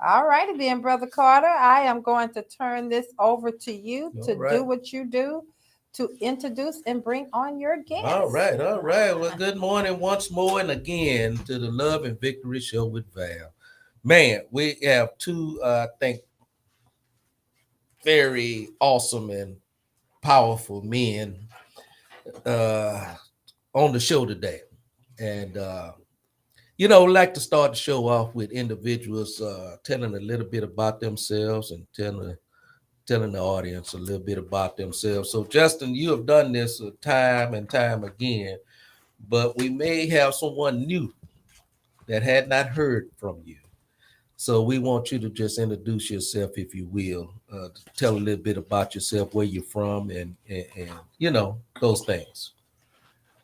All righty then, Brother Carter. I am going to turn this over to you to All do right. what you do to introduce and bring on your guests. All right, all right. Well, good morning once more and again to the Love and Victory Show with Val. Man, we have two, I think, very awesome and powerful men uh, on the show today. And, like to start the show off with individuals telling a little bit about themselves and telling the audience a little bit about themselves. So, Justin, you have done this time and time again, but we may have someone new that had not heard from you. So we want you to just introduce yourself, if you will, tell a little bit about yourself, where you're from, and those things.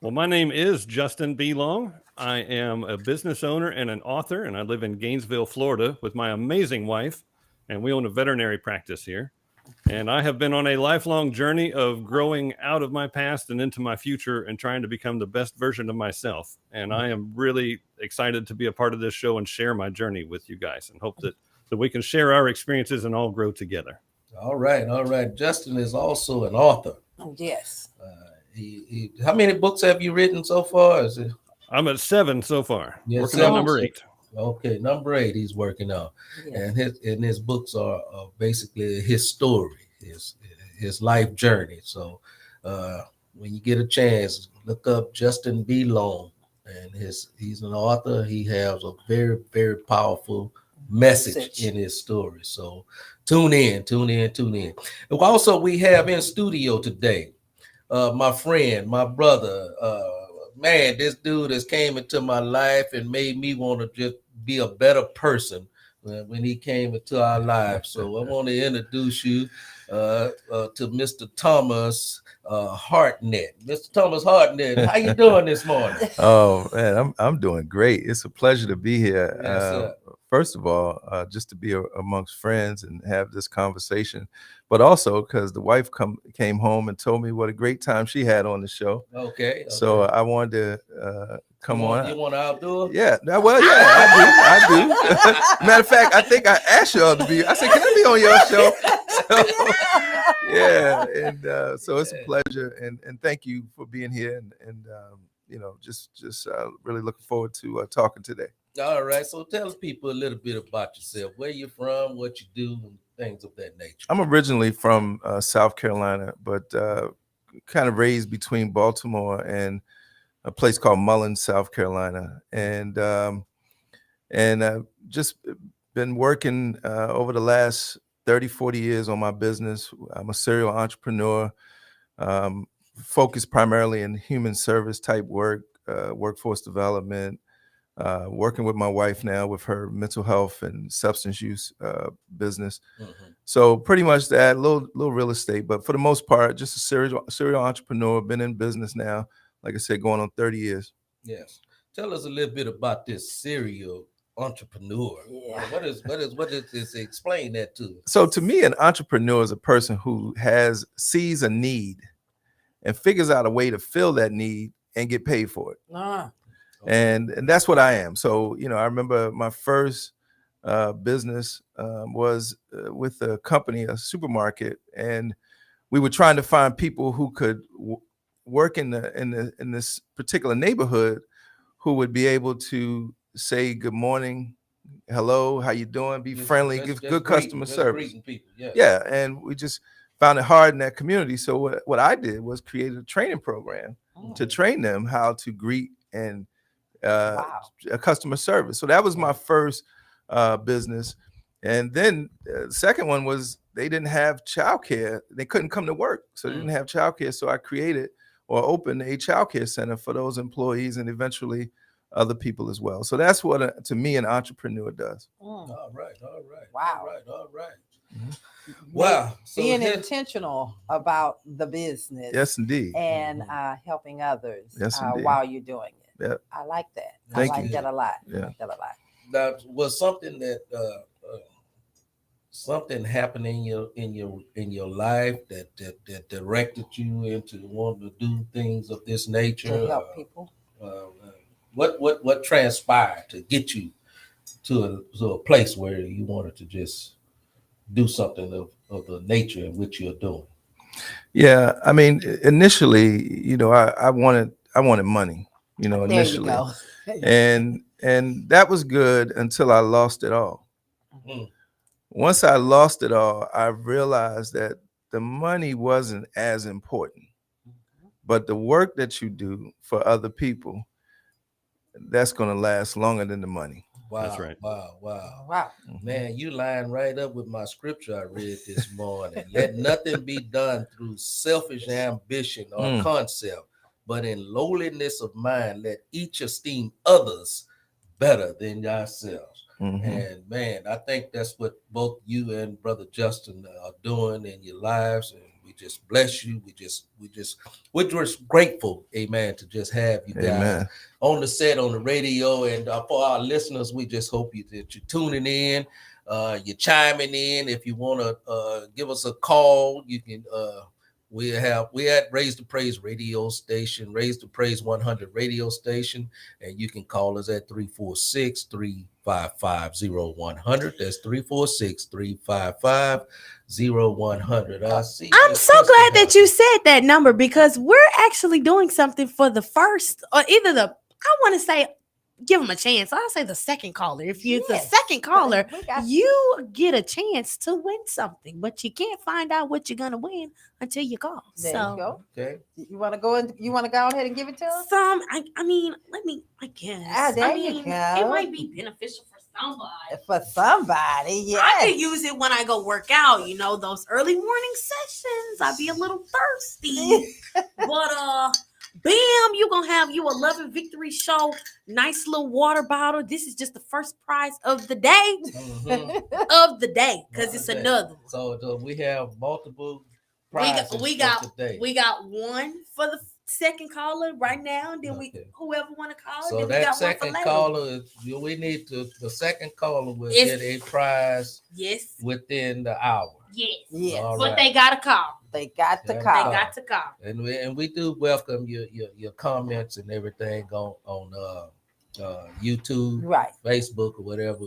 Well, my name is Justin B. Long. I am a business owner and an author, and I live in Gainesville, Florida, with my amazing wife, and we own a veterinary practice here. And I have been on a lifelong journey of growing out of my past and into my future and trying to become the best version of myself. And I am really excited to be a part of this show and share my journey with you guys, and hope that we can share our experiences and all grow together. All right, all right. Justin is also an author. Yes. How many books have you written so far? Is it? I'm at 7 so far. Yeah, working on number 8. Okay, number 8 he's working on, Yes. and his books are basically his story, his life journey. So when you get a chance, look up Justin B. Long, and he's an author. He has a very, very powerful message in his story. So tune in. And also, we have in studio today my friend, my brother. Man, this dude has came into my life and made me want to just be a better person when he came into our lives. So I want to introduce you to Mr. Thomas Hardnett. Mr. Thomas Hardnett, how you doing this morning? Oh man, I'm doing great. It's a pleasure to be here. Yes, First of all, just to be amongst friends and have this conversation, but also because the wife came home and told me what a great time she had on the show. Okay. So I wanted to come on. You want to outdo her? Yeah. Well, yeah, I do. Matter of fact, I think I asked y'all to be. I said, can I be on your show? So, yeah, and so it's a pleasure, and thank you for being here, and just really looking forward to talking today. All right. So tell people a little bit about yourself, where you're from, what you do, and things of that nature. I'm originally from South Carolina, but kind of raised between Baltimore and a place called Mullins, South Carolina, and just been working over the last 30, 40 years on my business. I'm a serial entrepreneur, focused primarily in human service type work, workforce development, working with my wife now with her mental health and substance use business. Mm-hmm. So pretty much that, little real estate, but for the most part, just a serial entrepreneur. Been in business now, like I said, going on 30 years. Yes. Tell us a little bit about this serial entrepreneur. Yeah. What is this? Explain that to us. So to me, an entrepreneur is a person who sees a need and figures out a way to fill that need and get paid for it. And that's what I am. So, I remember my first business was with a company, a supermarket, and we were trying to find people who could work in this particular neighborhood who would be able to say good morning, hello, how you doing, be friendly, give good customer service. People. Yeah, and we just found it hard in that community. So what I did was create a training program to train them how to greet and a customer service. So that was my first business. And then the second one was they didn't have childcare. They couldn't come to work. So they didn't have childcare. So I created or opened a childcare center for those employees and eventually other people as well. So that's what, to me, an entrepreneur does. All right. Wow. All right. Mm-hmm. Wow. So being intentional about the business. Yes, indeed. And helping others while you're doing it. Yeah. I like that. Thank I like you. that a lot. Yeah. I like that a lot. That was something that something happened in your life that directed you into wanting to do things of this nature. To help people. What transpired to get you to a place where you wanted to just do something of the nature in which you're doing? Yeah, I mean, initially, I wanted money, initially, There you go. and that was good until I lost it all. Mm. Once I lost it all, I realized that the money wasn't as important, but the work that you do for other people, that's going to last longer than the money. Wow, That's right. Wow. Man, you line right up with my scripture I read this morning. Let nothing be done through selfish ambition or concept, but in lowliness of mind, let each esteem others better than yourselves. And man, I think that's what both you and Brother Justin are doing in your lives. And we just bless you. We're just grateful, amen, to just have you guys on the set, on the radio. And for our listeners, we just hope that you're tuning in, you're chiming in. If you want to give us a call, you can. We at Raise the Praise radio station, Raise the Praise 100 radio station, and you can call us at 346-355-0100. That's 346-355-0100. I see. I'm so glad that you said that number, because we're actually doing something for the first, or either I want to say, give them a chance. I'll say the second caller. If you're the second caller, you get a chance to win something, but you can't find out what you're gonna win until you call. There you go. Okay. You want to go and you want to go ahead and give it to us? I guess. There you go. It might be beneficial for somebody. For somebody, yeah. I could use it when I go work out. Those early morning sessions. I'd be a little thirsty, but bam, you're gonna have you a Love and Victory show. Nice little water bottle. This is just the first prize of the day. Of the day, because it's another one. So we have multiple prizes. We got one for the second caller right now, and then whoever want to call. So then that we got second one for caller, we need the second caller will get a prize. Yes. Within the hour. Yes. All but right. they gotta call. They got to They call. got to call. And we do welcome your comments and everything on YouTube, Right. Facebook, or whatever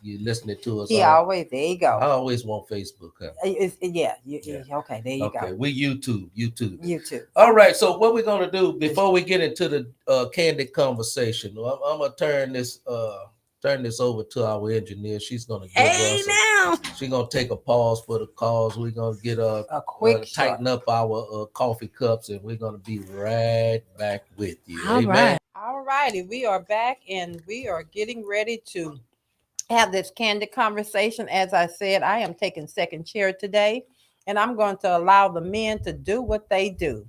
you listening to us. He always, there you go. I always want Facebook. Huh? Yeah. Okay, there you go. We YouTube. YouTube. All right. So what we're gonna do before we get into the candid conversation, I'm gonna turn this over to our engineer. She's gonna give us. She's gonna take a pause for the calls. We're gonna get a quick tighten up our coffee cups, and we're gonna be right back with you. Amen. All righty, we are back, and we are getting ready to have this candid conversation. As I said, I am taking second chair today, and I'm going to allow the men to do what they do.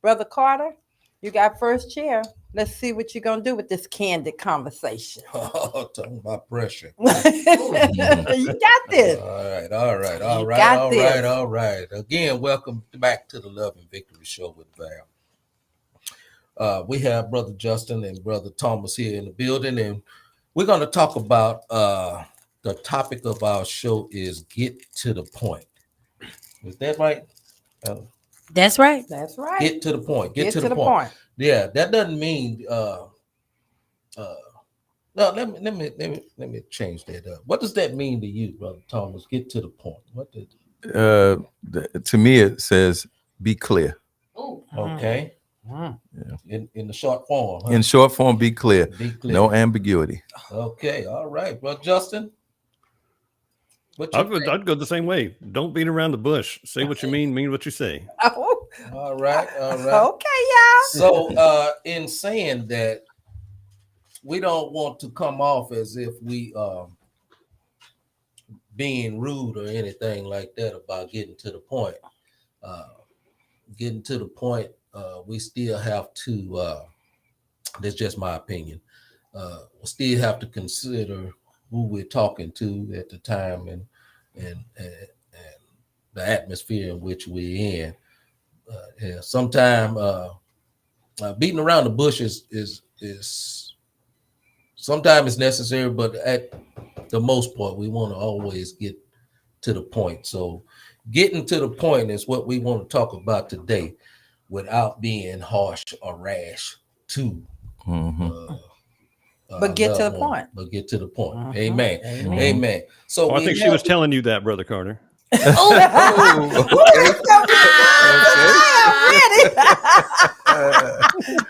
Brother Carter, you got first chair. Let's see what you're going to do with this candid conversation. Oh, talking about pressure. You got this. All right. Again, welcome back to the Love and Victory Show with Val. We have Brother Justin and Brother Thomas here in the building, and we're going to talk about the topic of our show is get to the point. Is that right? That's right. That's right. Get to the point. Get to the point. Yeah, that doesn't mean no, let me change that up. What does that mean to you, Brother Thomas? Get to the point. What did to me it says be clear. Okay. Mm. Yeah. In the short form. Huh? In short form, be clear. Be clear. No ambiguity. Okay, all right. Well, Justin. I'd go the same way. Don't beat around the bush. Say what you mean what you say. Oh. All right. Okay, y'all. So in saying that, we don't want to come off as if we being rude or anything like that about getting to the point. Getting to the point, we still have to that's just my opinion. We still have to consider who we're talking to at the time and the atmosphere in which we're in. Sometimes beating around the bush is sometimes it's necessary, but at the most part, we want to always get to the point. So getting to the point is what we want to talk about today without being harsh or rash to But get to loved the one, point. But get to the point. Mhm. Amen. Amen. Amen. So Oh, I we think she have- was telling you that, Brother Carter. Oh,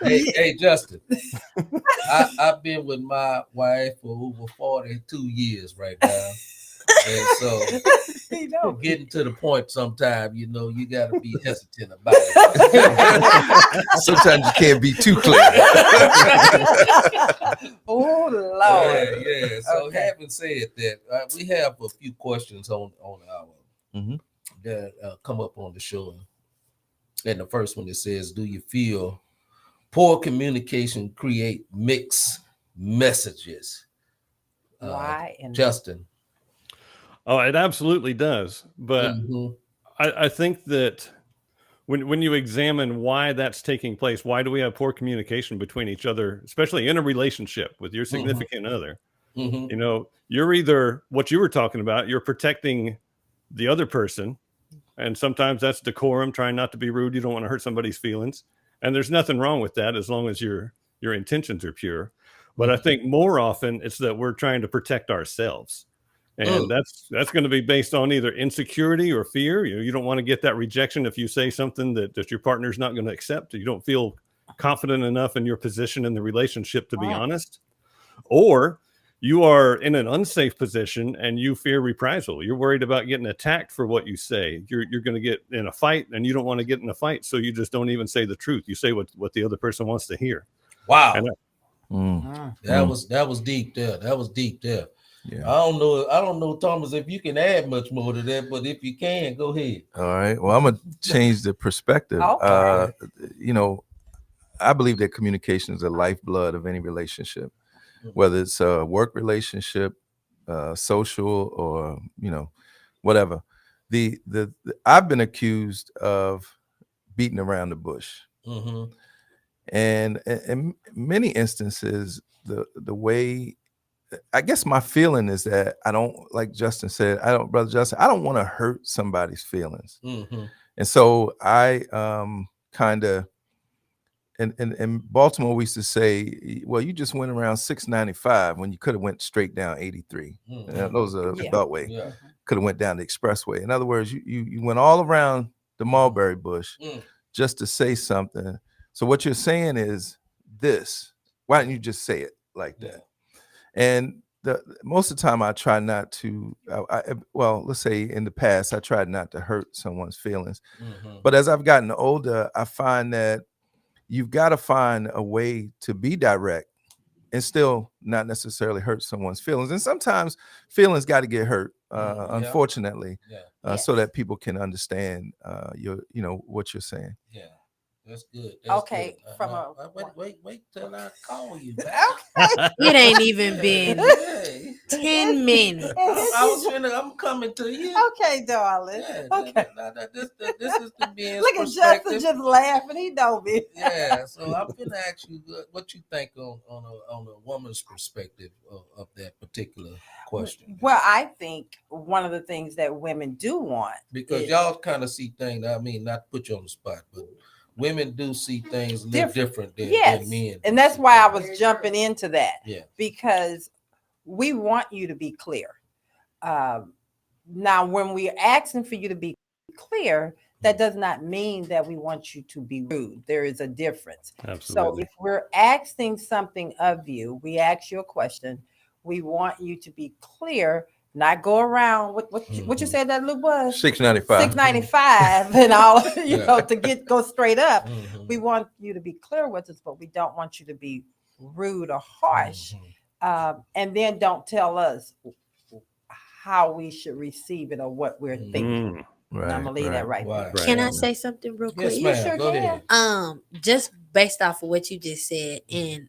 Hey, Justin. I've been with my wife for over 42 years right now. And so getting to the point sometime, you got to be hesitant about it. Sometimes you can't be too clear. Oh, Lord. Yeah. So Okay. having said that, we have a few questions on our Mhm. that come up on the show. And the first one, it says, do you feel poor communication create mixed messages? Why? And Justin. Oh, it absolutely does. But Mhm. I think that when you examine why that's taking place, why do we have poor communication between each other, especially in a relationship with your significant other? Mhm. You know, you're either what you were talking about, you're protecting the other person. And sometimes that's decorum, trying not to be rude. You don't want to hurt somebody's feelings. And there's nothing wrong with that as long as your intentions are pure. But I think more often it's that we're trying to protect ourselves. And that's going to be based on either insecurity or fear. You don't want to get that rejection if you say something that your partner's not going to accept. You don't feel confident enough in your position in the relationship to be Right. honest. Or you are in an unsafe position and you fear reprisal. You're worried about getting attacked for what you say. You're going to get in a fight and you don't want to get in a fight. So you just don't even say the truth. You say what the other person wants to hear. Wow. And That was deep there. That was deep there. Yeah. I don't know, Thomas, if you can add much more to that, but if you can, go ahead. All right. Well, I'm gonna change the perspective. Okay. I believe that communication is the lifeblood of any relationship, whether it's a work relationship, social, or whatever. The I've been accused of beating around the bush, and in many instances, the way, I guess my feeling is that I don't, like Justin said, Brother Justin, I don't want to hurt somebody's feelings. And so I kind of, in Baltimore, we used to say, well, you just went around 695 when you could have went straight down 83. Those are Yeah. Beltway. Yeah. Could have went down the expressway. In other words, you went all around the mulberry bush just to say something. So what you're saying is this. Why don't you just say it like that? And most of the time I try not to, well, let's say in the past, I tried not to hurt someone's feelings. But as I've gotten older, I find that you've got to find a way to be direct and still not necessarily hurt someone's feelings. And sometimes feelings got to get hurt, unfortunately, so that people can understand what you're saying. Yeah. That's good. That's Okay, good. from a wait till I call you. It ain't even been Hey. 10 minutes. I'm coming to you. Okay, darling. Yeah, Okay. This is the being Look at Justin just laughing. He know me. Yeah, so I'm gonna ask you what you think on a woman's perspective of that particular question. Well, I think one of the things that women do want, Because y'all kind of see things. I mean, not to put you on the spot, but women do see things a little different than men. And that's why I was jumping into that. Yeah. Because we want you to be clear. Now, when we're asking for you to be clear, that does not mean that we want you to be rude. There is a difference. absolutely. So if we're asking something of you, we ask you a question, we want you to be clear, not go around with what you said that Lou was 695. 695 and all, to go straight up. Mm-hmm. We want you to be clear with us, but we don't want you to be rude or harsh. And then don't tell us how we should receive it or what we're thinking. Right. I'm gonna leave that right there. Can I say something real quick? Yes, You ma'am. sure Go can. ahead. Just based off of what you just said, and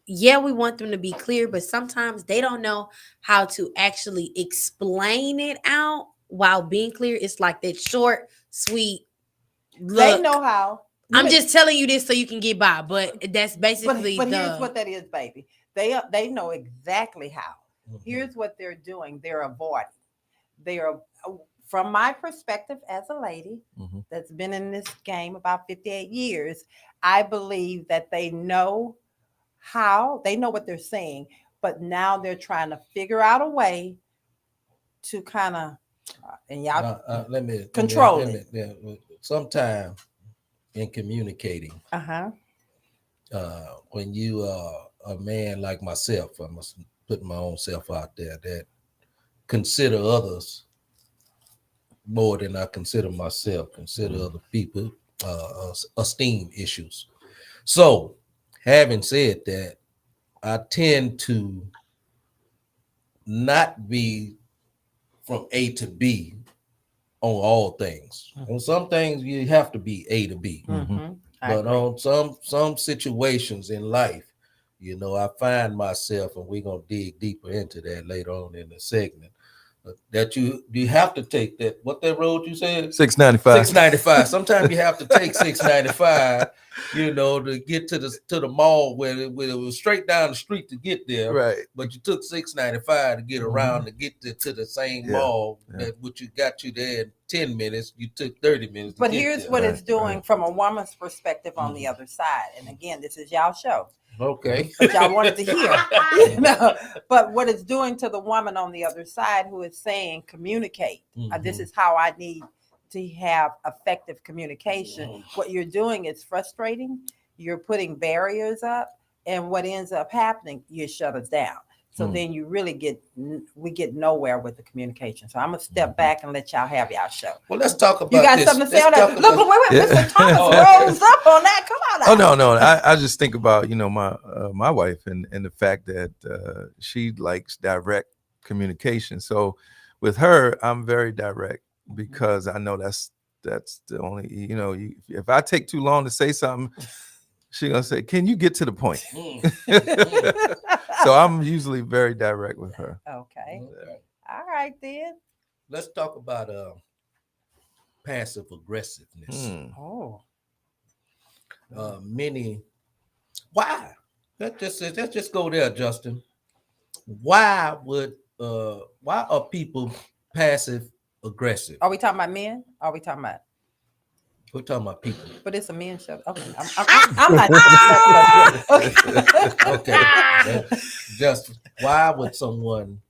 yeah, we want them to be clear, but sometimes they don't know how to actually explain it out while being clear. It's like that short, sweet look. They know how. I'm just telling you this so you can get by, but that's basically But here's what that is, baby. They know exactly how. Here's what they're doing. They're avoiding. They are, from my perspective as a lady that's been in this game about 58 years, I believe that they know how they know what they're saying, but now they're trying to figure out a way to kind of, and y'all control it. Sometime in communicating, when you are a man like myself, I must put my own self out there, that consider others more than I consider myself, consider other people, esteem issues. So, having said that, I tend to not be from A to B on all things. On some things you have to be A to B, but on some situations in life, I find myself, and we're gonna dig deeper into that later on in the segment, that you have to take that, what that road you said? 695. 695. Sometimes you have to take 695, to get to the mall where it was straight down the street to get there. Right. But you took 695 to get around to get to the same mall that which you got you there in 10 minutes. You took 30 minutes. But here's what it's doing from a woman's perspective on the other side. And again, this is y'all show. Okay. But y'all wanted to hear. But what it's doing to the woman on the other side who is saying, communicate. This is how I need to have effective communication. What you're doing is frustrating. You're putting barriers up. And what ends up happening, you shut us down. So then you really we get nowhere with the communication. So I'm going to step back and let y'all have y'all show. Well, let's talk about You got this. something to say on that? Look, wait. Mr. Thomas rose up on that. Come on Oh, now. no. I just think about, my wife and the fact that she likes direct communication. So with her, I'm very direct because I know that's the only, if I take too long to say something, she's going to say, can you get to the point? So I'm usually very direct with her. Okay. All right, then. Let's talk about passive aggressiveness. Oh. Why? Let's just go there, Justin. Why are people passive aggressive? Are we talking about men? Are we talking about? We're talking about people. But it's a men's show. Okay. I'm not. Okay. Just why would someone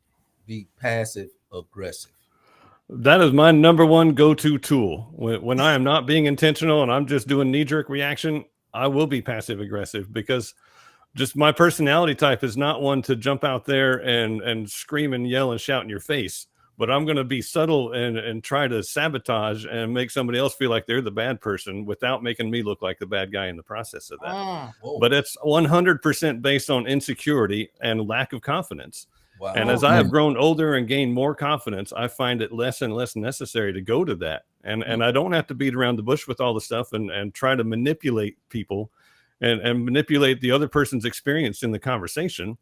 be passive aggressive? That is my number one go-to tool. When I am not being intentional and I'm just doing knee-jerk reaction, I will be passive aggressive because just my personality type is not one to jump out there and scream and yell and shout in your face. But I'm going to be subtle and try to sabotage and make somebody else feel like they're the bad person without making me look like the bad guy in the process of that. But it's 100% based on insecurity and lack of confidence. Wow. And as I have grown older and gained more confidence, I find it less and less necessary to go to that. And I don't have to beat around the bush with all the stuff and try to manipulate people and manipulate the other person's experience in the conversation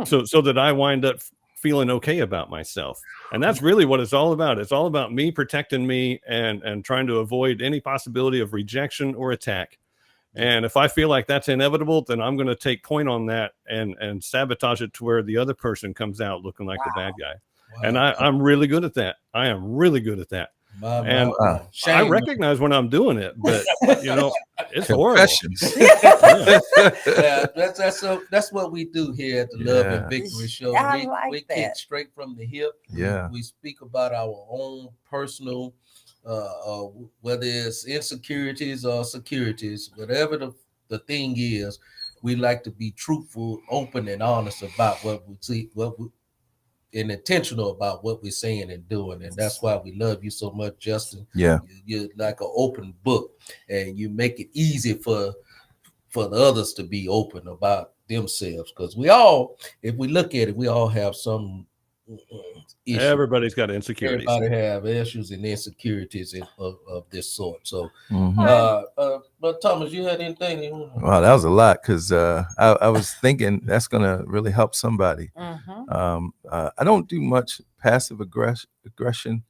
so that I wind up feeling okay about myself. And that's really what it's all about. It's all about me protecting me and trying to avoid any possibility of rejection or attack. And if I feel like that's inevitable, then I'm going to take point on that and sabotage it to where the other person comes out looking like the bad guy. Wow. And I'm really good at that. I am really good at that. I recognize when I'm doing it, but it's horrible. That's what we do here at the Love and Victory Show. We kick straight from the hip. Yeah, we speak about our own personal, whether it's insecurities or securities, whatever the thing is. We like to be truthful, open, and honest about what we see, and intentional about what we're saying and doing. And that's why we love you so much, Justin. Yeah. You're like an open book, and you make it easy for the others to be open about themselves. Because if we look at it, we all have some issues. Everybody's got insecurities. Everybody have issues and insecurities of this sort. So, but Thomas, you had anything? Wow, that was a lot because I was thinking that's going to really help somebody. I don't do much passive aggression,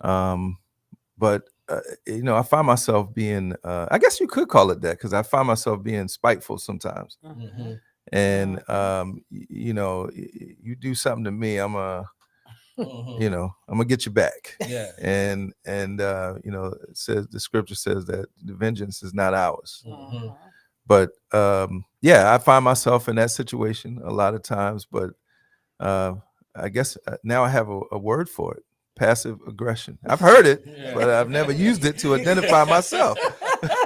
but I find myself being, I guess you could call it that, because I find myself being spiteful sometimes. And you do something to me, I'm gonna get you back. Yeah. And it says, the scripture says that the vengeance is not ours, But yeah, I find myself in that situation a lot of times. But I guess now I have a word for it: passive aggression. I've heard it, but I've never used it to identify myself.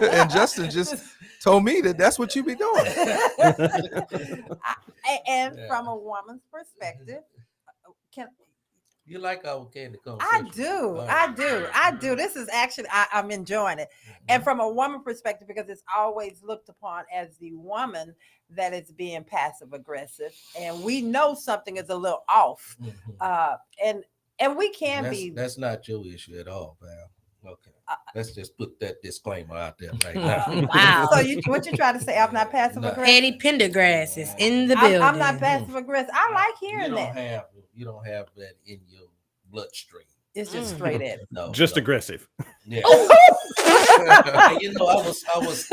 And Justin just told me that that's what you be doing. And from a woman's perspective, can You like our Candid I Conversation? do, I do. This is actually I'm enjoying it, and from a woman perspective, because it's always looked upon as the woman that is being passive aggressive, and we know something is a little off, and we can be. That's not your issue at all, Val. Okay, let's just put that disclaimer out there right now. Wow. So what you try to say? I'm not passive No. aggressive. Eddie Pendergrass is in the building. I'm not passive aggressive. I like hearing that. You don't have that in your bloodstream. It's just straight at it. No, Just no. aggressive. Yeah. I was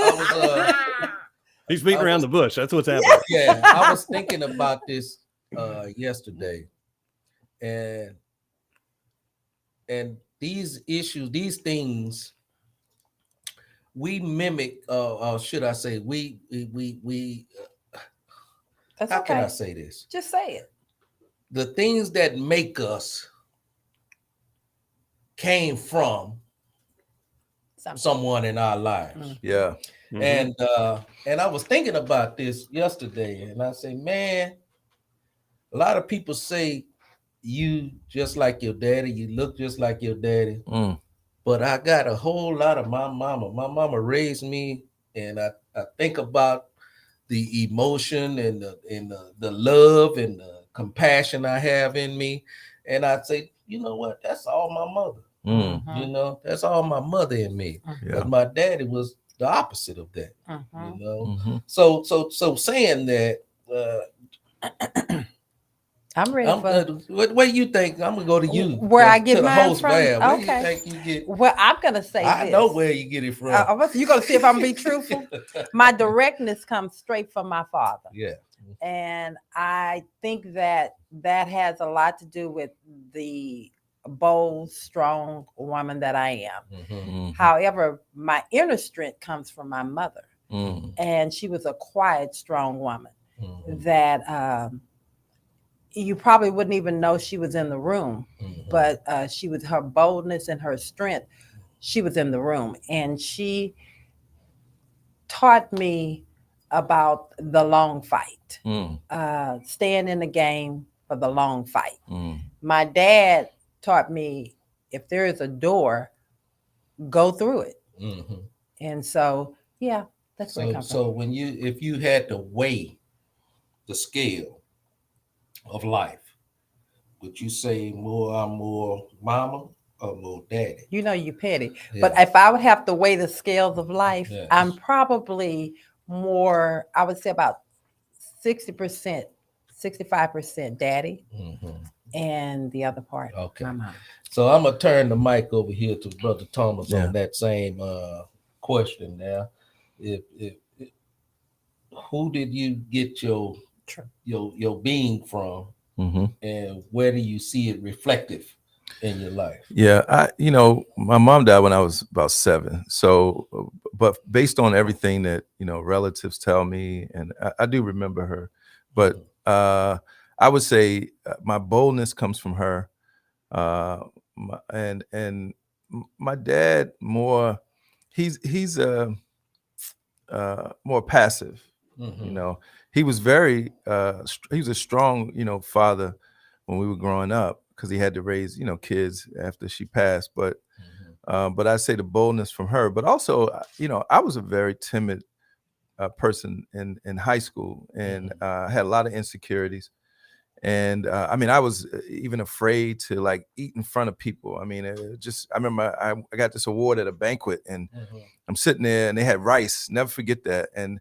He's beating I around was- the bush. That's what's happening. yeah, I was thinking about this yesterday, and these issues, these things, we mimic, or should I say, we That's how okay. can I say this? Just say it. The things that make us came from someone in our lives. Yeah. Mhm. And I was thinking about this yesterday, and I say, man, a lot of people say you just like your daddy, you look just like your daddy. But I got a whole lot of my mama. My mama raised me, and I think about the emotion and the love and the compassion I have in me. And I say, you know what? That's all my mother. You know, that's all my mother in me. Yeah. But my daddy was the opposite of that. Mhm. You know, so saying that, I'm ready for what do you think? I'm gonna go to you. Where I get to the mine host, from? Val. Where Okay. you think you get? Well, I'm gonna say I this. know where you get it from. You gonna see if I'm gonna be truthful? My directness comes straight from my father, Yeah. and I think that has a lot to do with the bold, strong woman that I am. Mhm. However, my inner strength comes from my mother, Mm. and she was a quiet, strong woman Mhm. that you probably wouldn't even know she was in the room, Mhm. but she was her boldness and her strength. She was in the room, and she taught me about the long fight, staying in the game for the long fight. My dad taught me if there is a door, go through it. Mhm. And so, yeah, that's where it comes So if you had to weigh the scale of life, would you say I'm more mama or more daddy? from. You know, you petty. Yeah. But if I would have to weigh the scales of life, Yeah. I'm probably more, I would say about 60%, 65% daddy, Mhm. and the other part, Okay. my mom. So I'm gonna turn the mic over here to Brother Thomas Yeah. on that same question. Now, if who did you get your being from, and where do you see it reflective in your life? Yeah, my mom died when I was about 7. So, but based on everything that relatives tell me, and I do remember her, but I would say my boldness comes from her, and my dad more. He's more passive. Mhm. He was very he was a strong father when we were growing up, because he had to raise kids after she passed. But I say the boldness from her, but also I was a very timid person in high school, and had a lot of insecurities. And I mean, I was even afraid to like eat in front of people. I mean, I remember I got this award at a banquet, and I'm sitting there, and they had rice. Never forget that. And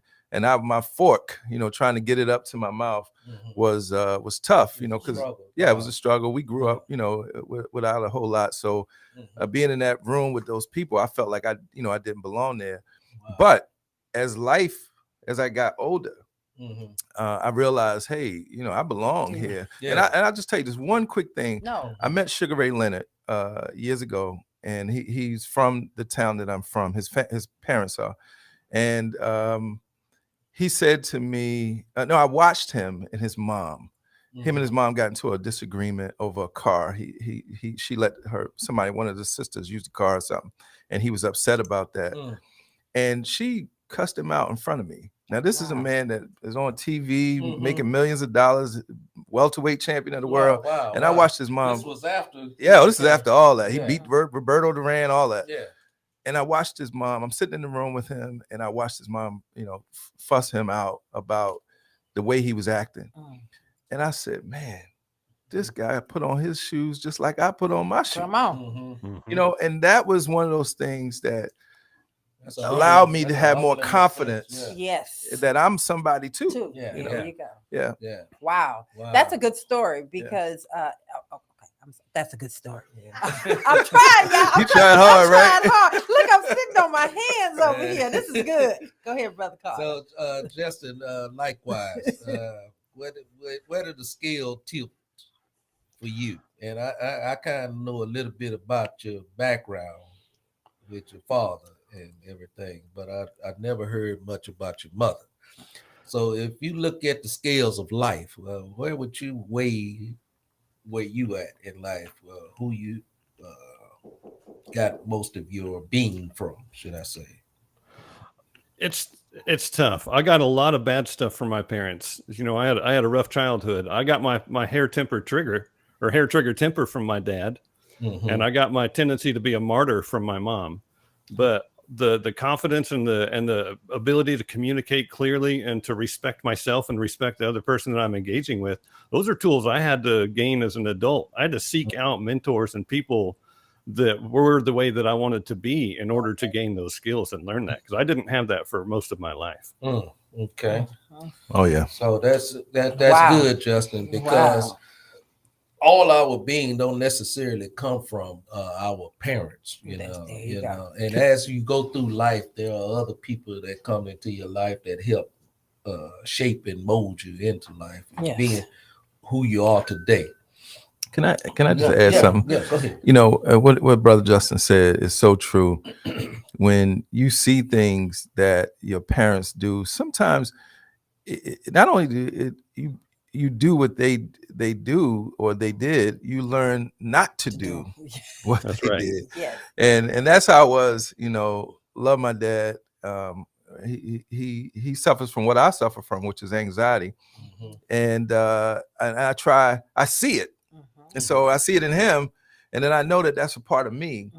my fork, trying to get it up to my mouth was tough, because it was a struggle. We grew up, without a whole lot. So being in that room with those people, I felt like I didn't belong there. Wow. But as I got older, I realized, hey, I belong here. Yeah. And I'll just tell you this one quick thing. No. I met Sugar Ray Leonard years ago, and he's from the town that I'm from. His parents are, and he said to me, no, I watched him and his mom. Him and his mom got into a disagreement over a car. She let one of the sisters use the car or something, and he was upset about that. And she cussed him out in front of me. Now, this is a man that is on TV making millions of dollars, welterweight champion of the world. And I watched his mom. This was after. Yeah, this is after all that. He beat Roberto Duran, all that. Yeah. And I watched his mom. I'm sitting in the room with him, and I watched his mom, fuss him out about the way he was acting. And I said, man, this guy put on his shoes just like I put on my shoes. Come on. And that was one of those things that allowed me to have more confidence Yes. that I'm somebody too. There you go. Yeah. Wow. That's a good story because that's a good story. I'm trying, y'all. You tried hard, right? Hard. Look, I'm sitting on my hands over here. This is good. Go ahead, Brother Carl. So, Justin, likewise, where did the scale tilt for you? And I kind of know a little bit about your background with your father and everything, but I never heard much about your mother. So if you look at the scales of life, where would you weigh where you at in life? Who you got most of your being from, should I say? It's tough. I got a lot of bad stuff from my parents. I had a rough childhood. I got my hair trigger temper from my dad, and I got my tendency to be a martyr from my mom. But the confidence and the ability to communicate clearly and to respect myself and respect the other person that I'm engaging with, those are tools I had to gain as an adult. I had to seek out mentors and people that were the way that I wanted to be in order to gain those skills and learn that, because I didn't have that for most of my life. Okay. Oh yeah. So that's good, Justin, because all our being don't necessarily come from our parents, you know. And as you go through life, there are other people that come into your life that help shape and mold you into life, being who you are today. Can I just add something? Yeah, go ahead. What Brother Justin said is so true. When you see things that your parents do, sometimes not only do you do what they do or they did, you learn not to do what they did. Yes. And that's how it was. Love my dad. He suffers from what I suffer from, which is anxiety. And I see it. And so I see it in him, and then I know that that's a part of me.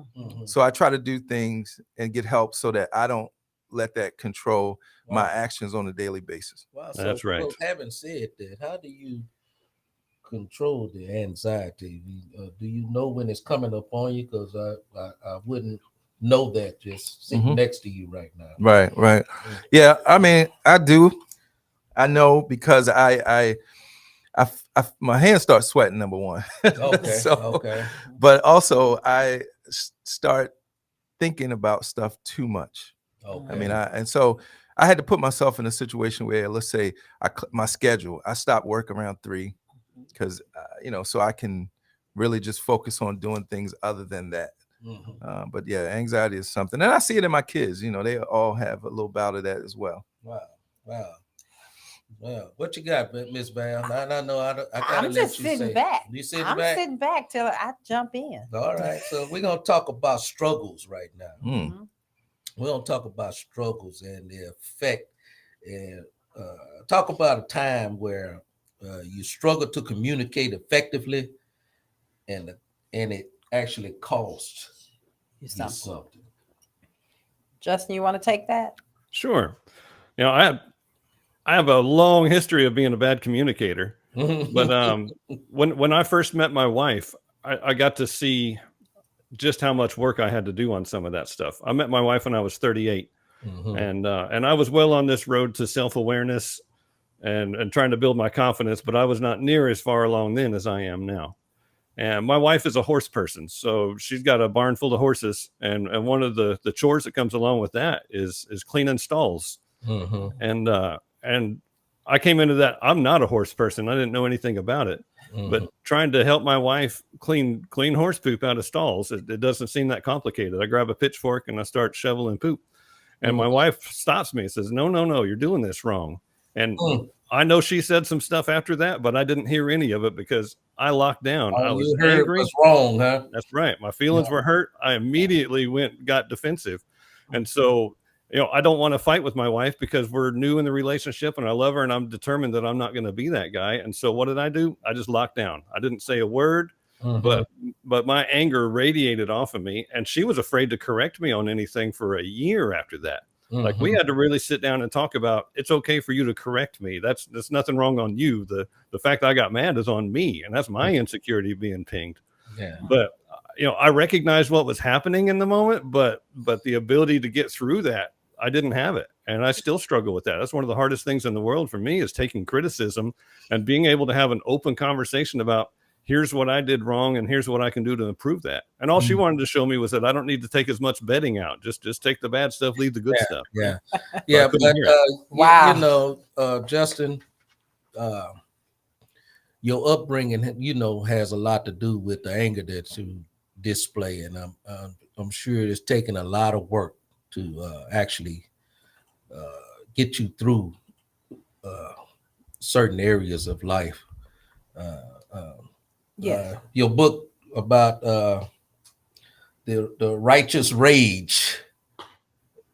So I try to do things and get help so that I don't let that control my actions on a daily basis. Wow, that's right. Well, having said that, how do you control the anxiety? Do you know when it's coming up on you? Because I wouldn't know that just sitting next to you right now. Right. Yeah, I mean, I do. I know because I my hands start sweating, number one. Okay. But also I start thinking about stuff too much. Okay. I mean, and so I had to put myself in a situation where, let's say, my schedule, I stopped work around 3 because, so I can really just focus on doing things other than that. But yeah, anxiety is something, and I see it in my kids. They all have a little bout of that as well. Wow. Well, what you got, Miss Val? I know I gotta I'm just sitting back. You sitting I'm back? sitting back till I jump in. All right. So we're gonna talk about struggles right now. We're gonna talk about struggles and the effect, and talk about a time where you struggle to communicate effectively, and it actually cost you something. Justin, you want to take that? Sure. I have a long history of being a bad communicator, but when I first met my wife, I got to see just how much work I had to do on some of that stuff. I met my wife when I was 38, and I was well on this road to self-awareness and trying to build my confidence, but I was not near as far along then as I am now. And my wife is a horse person, so she's got a barn full of horses, and one of the chores that comes along with that is cleaning stalls. And I came into that. I'm not a horse person. I didn't know anything about it, but trying to help my wife clean horse poop out of stalls, it doesn't seem that complicated. I grab a pitchfork and I start shoveling poop. And my wife stops me and says, no, you're doing this wrong. And Mm. I know she said some stuff after that, but I didn't hear any of it because I locked down. I was You heard angry. what's wrong, huh? That's right. My feelings were hurt. I immediately got defensive. And so, I don't want to fight with my wife because we're new in the relationship and I love her and I'm determined that I'm not going to be that guy. And so what did I do? I just locked down. I didn't say a word, but my anger radiated off of me. And she was afraid to correct me on anything for a year after that. Like we had to really sit down and talk about, it's okay for you to correct me. That's nothing wrong on you. The fact that I got mad is on me. And that's my insecurity being pinged. Yeah. But I recognized what was happening in the moment, but the ability to get through that, I didn't have it. And I still struggle with that. That's one of the hardest things in the world for me is taking criticism and being able to have an open conversation about here's what I did wrong and here's what I can do to improve that. And all she wanted to show me was that I don't need to take as much bedding out. Just take the bad stuff, leave the good stuff. Yeah. I Yeah. couldn't But, hear it. Wow. Justin, your upbringing, has a lot to do with the anger that you display. And I'm sure it's taken a lot of work to actually get you through certain areas of life. Yes. Your book about the righteous rage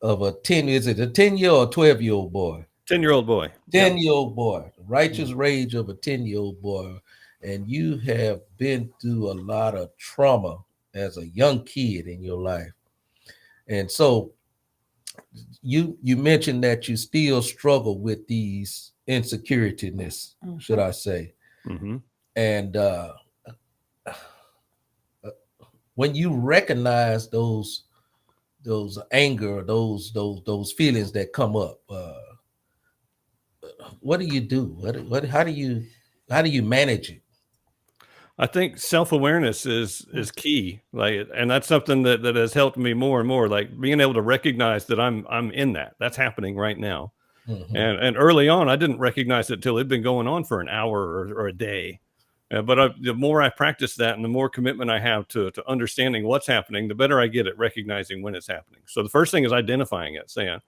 of a 10-year or 12-year-old boy? 10-year-old boy. 10-year-old boy, the righteous rage of a 10-year-old boy. And you have been through a lot of trauma as a young kid in your life. And so you mentioned that you still struggle with these insecurities, should I say. Mm-hmm. And when you recognize those anger, those feelings that come up, what do you do? How do you manage it? I think self-awareness is key. And that's something that has helped me more and more, like being able to recognize that I'm in that. That's happening right now. Mm-hmm. And early on, I didn't recognize it till it'd been going on for an hour or a day. But the more I practice that and the more commitment I have to understanding what's happening, the better I get at recognizing when it's happening. So the first thing is identifying it, saying,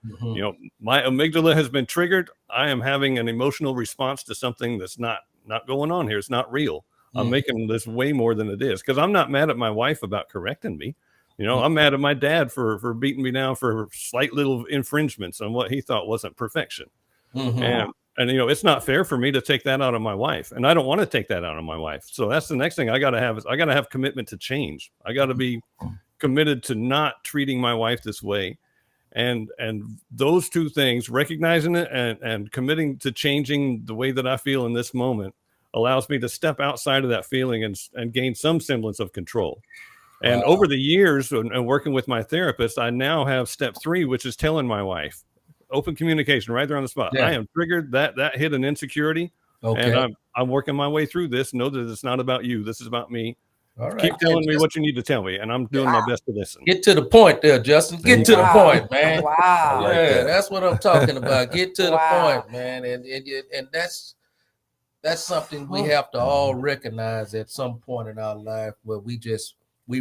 my amygdala has been triggered. I am having an emotional response to something that's not going on here. It's not real. I'm making this way more than it is, because I'm not mad at my wife about correcting me. I'm mad at my dad for beating me down for slight little infringements on what he thought wasn't perfection. Mm-hmm. And it's not fair for me to take that out on my wife, and I don't want to take that out on my wife. So that's the next thing I got to have is I got to have commitment to change. I got to be committed to not treating my wife this way. And those two things, recognizing it and committing to changing the way that I feel in this moment, allows me to step outside of that feeling and gain some semblance of control. And over the years and working with my therapist, I now have step 3, which is telling my wife, open communication right there on the spot. Yeah. I am triggered. That hit an insecurity. Okay. And I'm working my way through this. Know that it's not about you. This is about me. All right. Keep telling me what you need to tell me, and I'm doing my best to listen. Get to the point there, Justin. Get to the point, man. Wow. Yeah, that's what I'm talking about. Get to the point, man. And that's something we have to all recognize at some point in our life, where we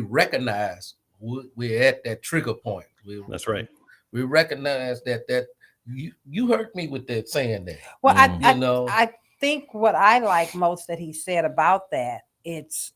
recognize we're at that trigger point. That's right. We recognize that you hurt me with that saying that. Well, Mm. I think what I like most that he said about that, it's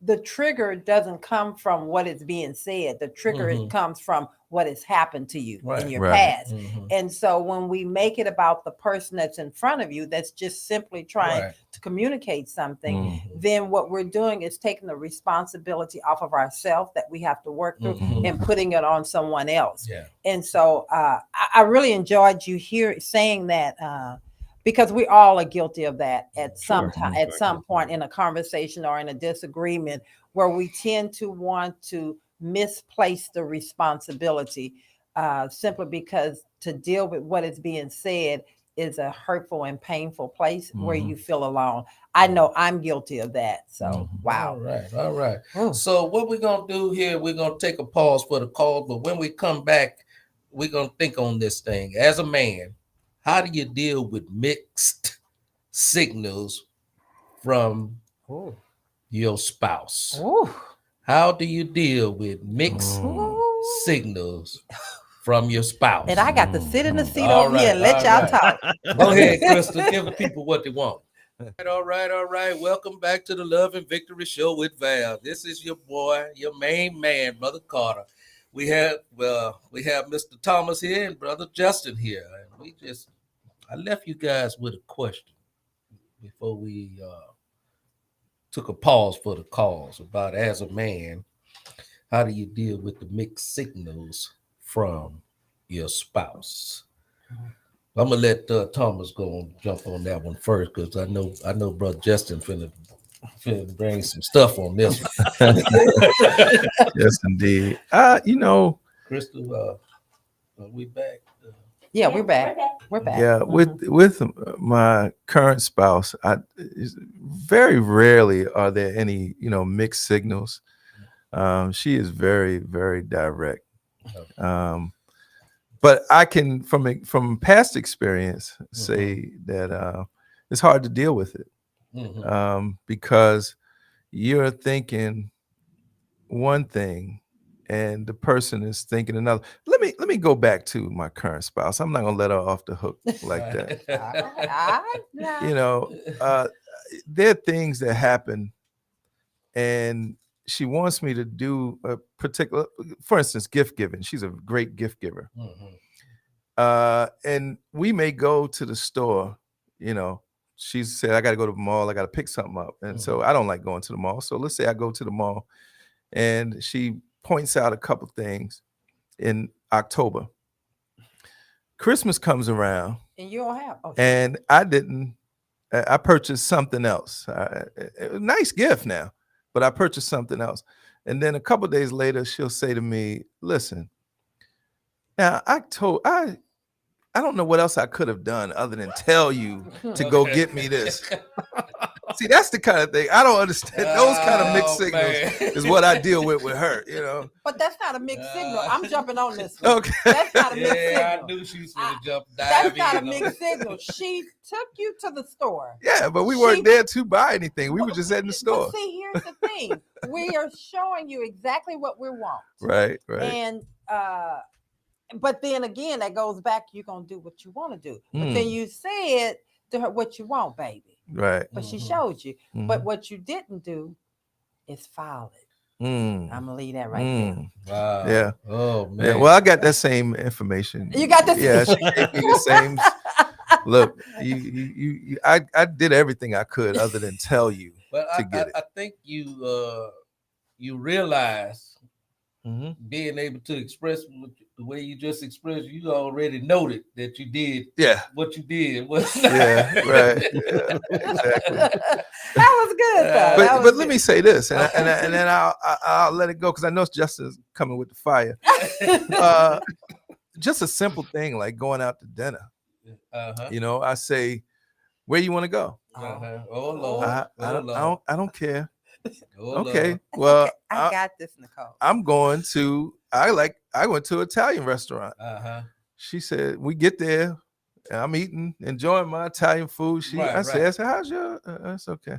the trigger doesn't come from what is being said. The trigger Mhm. comes from what has happened to you Right, in your right. past. Mhm. And so when we make it about the person that's in front of you, that's just simply trying Right. to communicate something, Mhm. then what we're doing is taking the responsibility off of ourselves that we have to work through Mhm. and putting it on someone else. Yeah. And so I really enjoyed you saying that, because we all are guilty of that at some time, at some point in a conversation or in a disagreement, where we tend to want to misplace the responsibility, simply because to deal with what is being said is a hurtful and painful place where you feel alone. I know I'm guilty of that. So, wow. All right. Ooh. So what we're going to do here, we're going to take a pause for the call, but when we come back, we're going to think on this thing. As a man, how do you deal with mixed signals from Ooh. your spouse? Ooh. How do you deal with mixed Ooh. signals from your spouse. And I got to sit in the seat All over here right, and let all y'all right. talk. Go ahead, Crystal. Give the people what they want. All right. Welcome back to the Love and Victory Show with Val. This is your boy, your main man, Brother Carter. We have Mr. Thomas here and Brother Justin here. And I left you guys with a question before we took a pause for the cause about, as a man, how do you deal with the mixed signals from your spouse? I'm gonna let Thomas go and jump on that one first, because I know Brother Justin finna bring some stuff on this one. Yes, indeed. Crystal, are we back? Yeah, we're back. We're back. Yeah, with my current spouse, very rarely are there any mixed signals. She is very, very direct. But I can, from past experience, say that it's hard to deal with it because you're thinking one thing and the person is thinking another. Let me go back to my current spouse. I'm not gonna let her off the hook like that. There are things that happen, and she wants me to do a particular, for instance, gift giving. She's a great gift giver. And we may go to the store, she said, I got to go to the mall. I got to pick something up. And so I don't like going to the mall. So let's say I go to the mall and she points out a couple things in October. Christmas comes around. And you don't have. And I purchased something else. Nice gift now, but I purchased something else. And then a couple of days later, she'll say to me, listen, now I don't know what else I could have done other than tell you to go get me this. See, that's the kind of thing I don't understand. Those kind of mixed signals is what I deal with her, But that's not a mixed signal. I'm jumping on this one. Okay. That's not a mixed signal. I knew she was going to jump. That's not a mixed signal. She took you to the store. Yeah, but we weren't there to buy anything. We were just at the store. But see, here's the thing. We are showing you exactly what we want. Right. And but then again, that goes back, you're going to do what you want to do. But then you said to her what you want, baby. Right. But she showed you. But what you didn't do is follow it. I'm going to leave that right there. Wow. Yeah. Oh, man. Yeah, well, I got that same information. You got this? Yeah, she gave me the same. Look, I did everything I could other than tell you to get it. I think you realize being able to express the way you just expressed, you already noted that you did what you did. Yeah, right. Yeah, exactly. That was good, though. But let me say this, and then I'll let it go because I know Justin's coming with the fire. Just a simple thing like going out to dinner. I say, where you want to go? Oh Lord. I don't care. Oh, okay. Lord. Well, I got this, Nicole. I'm going to. I went to an Italian restaurant. She said, we get there, and I'm eating, enjoying my Italian food. I said, how's your? That's okay.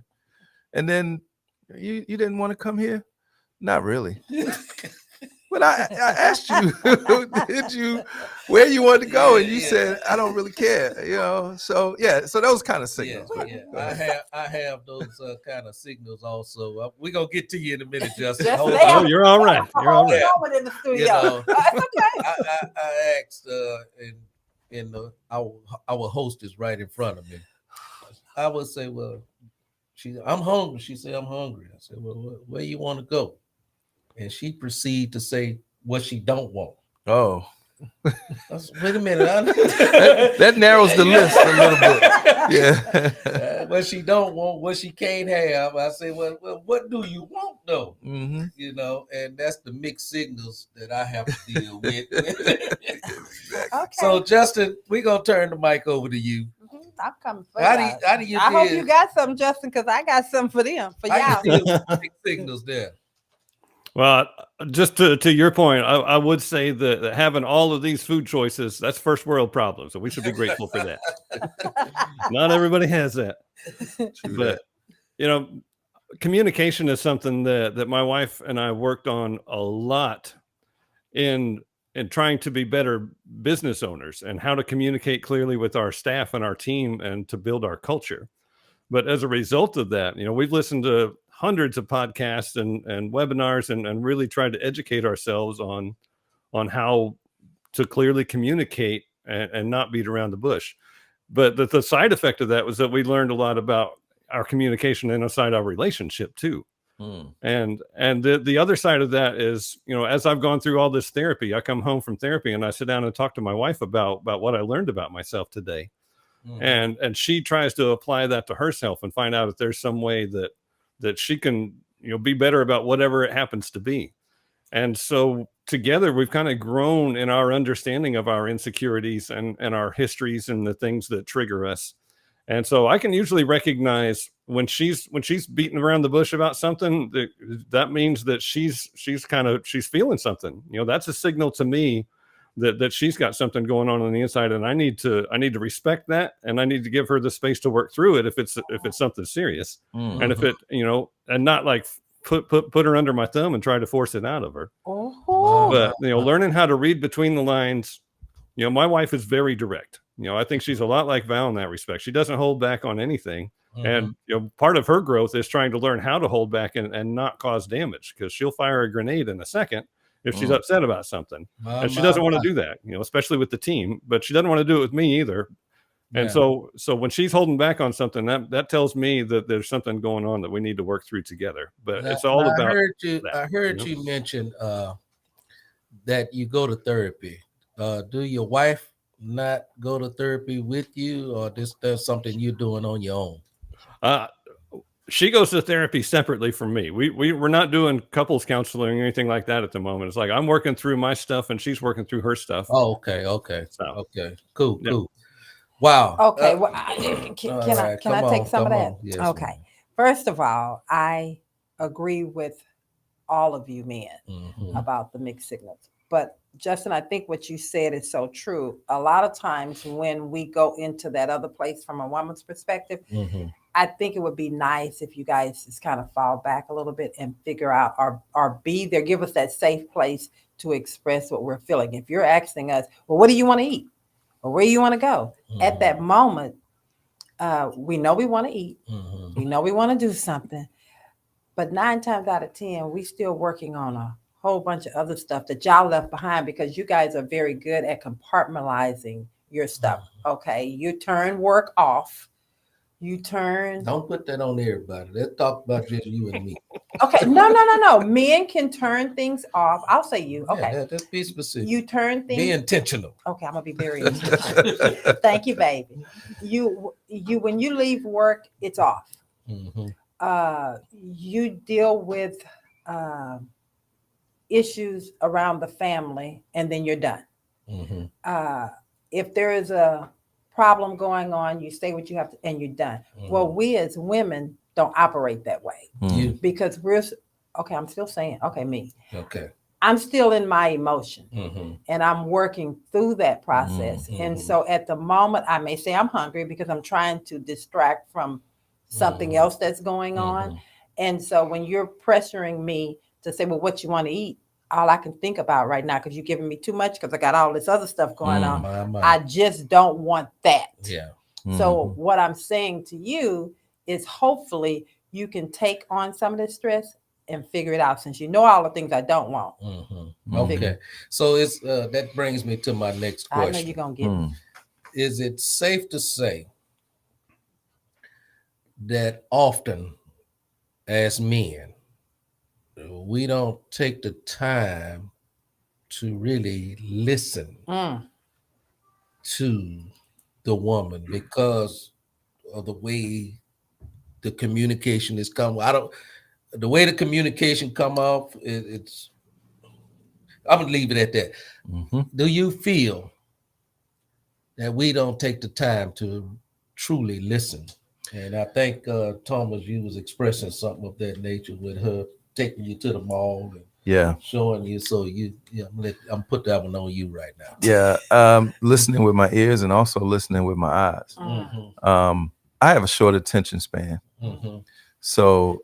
And then you didn't want to come here? Not really. But I asked you, where you wanted to go, and you said, I don't really care, So so those kind of signals. Yeah. I have those kind of signals also. We're gonna get to you in a minute, Justin. Oh, you're all right. You're all right. In the studio. That's okay. I asked, and our host is right in front of me. I would say, well, I'm hungry. She said, I'm hungry. I said, well, where you want to go? And she proceeded to say what she don't want. Oh. Wait a minute. that narrows the list a little bit. Yeah. What she don't want, what she can't have. I say, well, what do you want though? And that's the mixed signals that I have to deal with. Okay. So Justin, we're gonna turn the mic over to you. I'm coming for How do you I hope you got something, Justin, because I got something for them, for y'all. Mixed signals there. Well, just to your point, I would say that having all of these food choices, that's first world problems. So we should be grateful for that. Not everybody has that. But, communication is something that my wife and I worked on a lot in trying to be better business owners and how to communicate clearly with our staff and our team and to build our culture. But as a result of that, we've listened to hundreds of podcasts and webinars and really tried to educate ourselves on how to clearly communicate and not beat around the bush. But the side effect of that was that we learned a lot about our communication inside our relationship too. And the other side of that is, as I've gone through all this therapy, I come home from therapy and I sit down and talk to my wife about what I learned about myself today. And she tries to apply that to herself and find out if there's some way that she can, be better about whatever it happens to be. And so together we've kind of grown in our understanding of our insecurities and our histories and the things that trigger us. And so I can usually recognize when she's beating around the bush about something, that means that she's feeling something. That's a signal to me that she's got something going on the inside, and I need to respect that, and I need to give her the space to work through it if it's something serious, and if it and not like put her under my thumb and try to force it out of her. But learning how to read between the lines. My wife is very direct. I think she's a lot like Val in that respect. She doesn't hold back on anything. And part of her growth is trying to learn how to hold back and not cause damage, because she'll fire a grenade in a second if she's upset about something. And she doesn't want to do that, especially with the team, but she doesn't want to do it with me either. And so when she's holding back on something, that tells me that there's something going on that we need to work through together. But it's all about I heard you mention that you go to therapy. Do your wife not go to therapy with you, or there's something you're doing on your own? She goes to therapy separately from me. We're not doing couples counseling or anything like that at the moment. It's like I'm working through my stuff and she's working through her stuff. Oh, okay. So, okay, cool. Wow. Okay. Well, can I take some of that? Yes, okay. ma'am. First of all, I agree with all of you men about the mixed signals. But Justin, I think what you said is so true. A lot of times when we go into that other place from a woman's perspective, I think it would be nice if you guys just kind of fall back a little bit and figure out or be there, give us that safe place to express what we're feeling. If you're asking us, well, what do you want to eat? Or where do you want to go? At that moment, we know we want to eat. We know we want to do something. But 9 times out of 10, we still working on a whole bunch of other stuff that y'all left behind, because you guys are very good at compartmentalizing your stuff. Okay. You turn work off. Don't put that on everybody. Let's talk about just you and me. Okay. No. Men can turn things off. I'll say you. Okay. Yeah, let's be specific. You turn things. Be intentional. Okay. I'm going to be very intentional. Thank you, baby. You when you leave work, it's off. You deal with issues around the family, and then you're done. If there is a problem going on, you say what you have to, and you're done. Well, we as women don't operate that way because I'm still saying, me. Okay. I'm still in my emotion and I'm working through that process. And so at the moment, I may say I'm hungry because I'm trying to distract from something else that's going on. And so when you're pressuring me to say, well, what you want to eat, all I can think about right now, because you're giving me too much, because I got all this other stuff going on. I just don't want that. Yeah. So what I'm saying to you is hopefully you can take on some of this stress and figure it out, since you know all the things I don't want. Okay. So it's that brings me to my next question. I know you're going to get it. Is it safe to say that often as men, we don't take the time to really listen to the woman because of the way the communication is come? The way the communication come off, it's, I'm gonna leave it at that. Do you feel that we don't take the time to truly listen? And I think Thomas, you was expressing something of that nature with her taking you to the mall and showing you. So I'm put that one on you right now. Yeah, listening with my ears and also listening with my eyes. I have a short attention span, so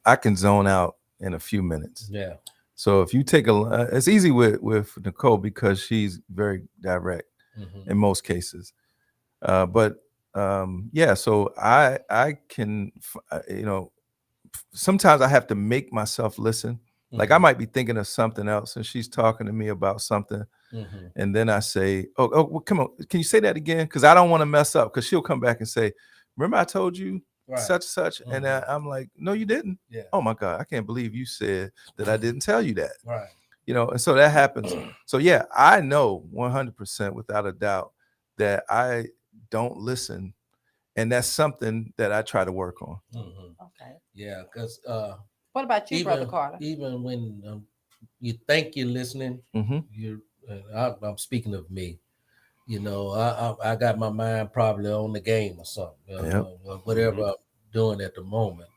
I can zone out in a few minutes. Yeah. So if you take it's easy with Nicole because she's very direct in most cases. But yeah, so I can, sometimes I have to make myself listen. Like I might be thinking of something else and she's talking to me about something. And then I say, oh, well, come on, can you say that again? Because I don't want to mess up, because she'll come back and say, remember I told you such such. And I'm like, no, you didn't. Yeah. Oh my God, I can't believe you said that I didn't tell you that. Right. And so that happens. So yeah, I know 100% without a doubt that I don't listen. And that's something that I try to work on. Okay. Yeah, because What about you, Brother Carter? even when you think you're listening, you're. I'm speaking of me. I got my mind probably on the game or something, whatever I'm doing at the moment.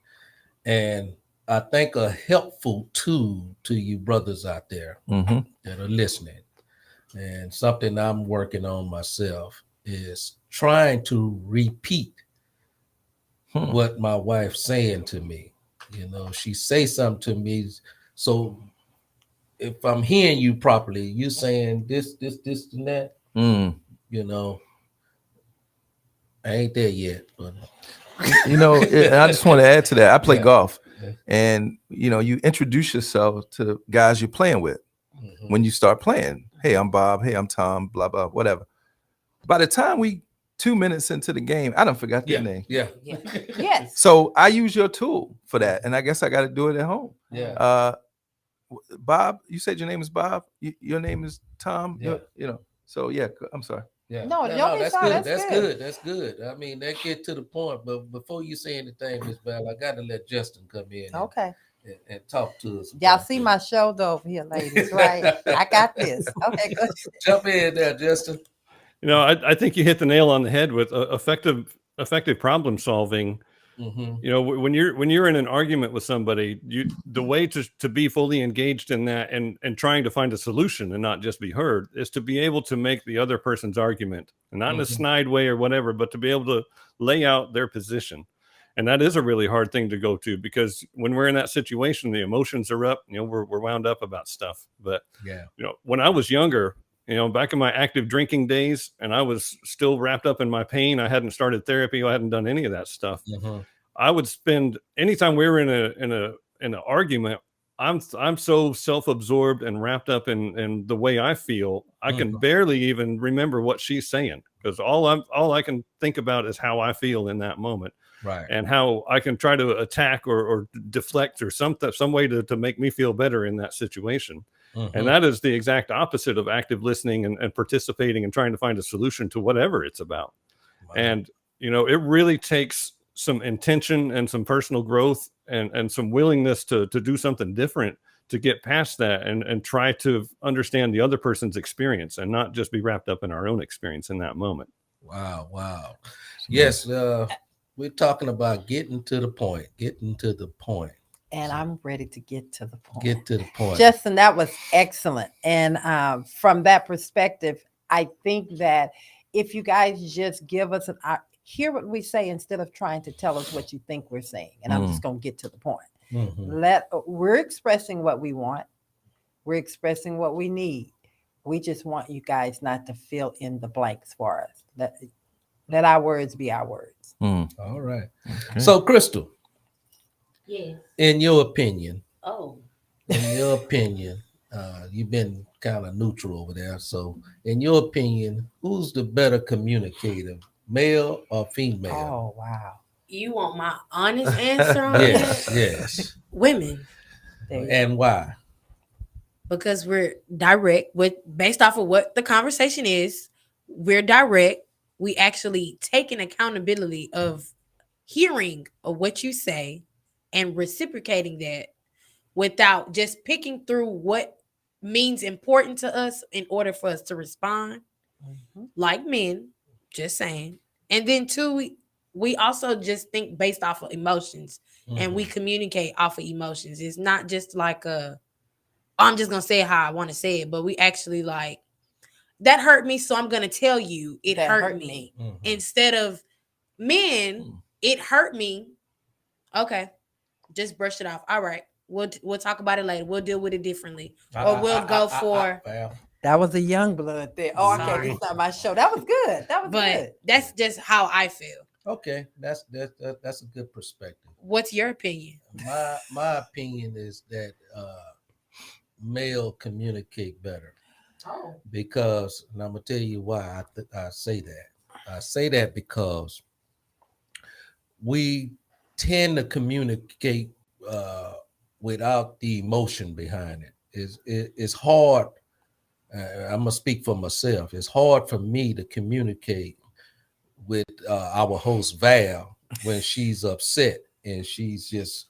And I think a helpful tool to you brothers out there that are listening, and something I'm working on myself, is trying to repeat what my wife's saying to me. She say something to me, so if I'm hearing you properly, you saying this, and that. I ain't there yet, but and I just want to add to that. I play golf, and you introduce yourself to the guys you're playing with when you start playing. Hey, I'm Bob. Hey, I'm Tom. Blah blah, whatever. By the time we 2 minutes into the game, I done forgot their name. Yeah. Yes. So I use your tool for that, and I guess I got to do it at home. Yeah. Bob, you said your name is Bob. Your name is Tom. Yeah. So yeah, I'm sorry. Yeah. No, that's sorry, good. That's good. That's good. I mean, that get to the point. But before you say anything, Miss Val, I got to let Justin come in. Okay. And talk to us. Y'all see my shoulder over here, ladies, right? I got this. Okay, good. Jump in there, Justin. I think you hit the nail on the head with effective problem solving. When you're in an argument with somebody, the way to be fully engaged in that and trying to find a solution and not just be heard is to be able to make the other person's argument, and not in a snide way or whatever, but to be able to lay out their position. And that is a really hard thing to go to, because when we're in that situation, the emotions are up, we're wound up about stuff. But when I was younger, back in my active drinking days, and I was still wrapped up in my pain, I hadn't started therapy, I hadn't done any of that stuff. I would spend, anytime we were in an argument, I'm so self-absorbed and wrapped up in the way I feel, I can barely even remember what she's saying, because all I can think about is how I feel in that moment. Right. And how I can try to attack or deflect or some way to make me feel better in that situation. And that is the exact opposite of active listening and participating and trying to find a solution to whatever it's about. Wow. And, it really takes some intention and some personal growth and some willingness to do something different to get past that and try to understand the other person's experience and not just be wrapped up in our own experience in that moment. Wow. Yes. We're talking about getting to the point. And I'm ready to get to the point. Get to the point. Justin, that was excellent. And from that perspective, I think that if you guys just give us hear what we say instead of trying to tell us what you think we're saying. And I'm just going to get to the point. We're expressing what we want. We're expressing what we need. We just want you guys not to fill in the blanks for us. Let our words be our words. All right. Okay. So, Crystal. Yeah. In your opinion. You've been kind of neutral over there. So, in your opinion, who's the better communicator, male or female? Oh, wow. You want my honest answer on that? Yes. Women. And why? Because we're direct based off of what the conversation is. We're direct. We actually take an accountability of hearing of what you say and reciprocating that without just picking through what means important to us in order for us to respond. Like men, just saying. And then two, we also just think based off of emotions and we communicate off of emotions. It's not just like I'm just going to say it how I want to say it, but we actually like, that hurt me, so I'm going to tell you it hurt me. Instead of men, it hurt me. Okay, just brush it off. All right, We'll talk about it later. We'll deal with it differently, or we'll go for. That was a young blood there. Oh, okay, Sorry. this is not my show. That was good. That was But good. that's just how I feel. Okay, that's a good perspective. What's your opinion? My opinion is that male communicate better. Oh. Because, and I'm gonna tell you why I say that. I say that because we tend to communicate without the emotion behind it. It's hard. I'm gonna speak for myself. It's hard for me to communicate with our host Val when she's upset and she's just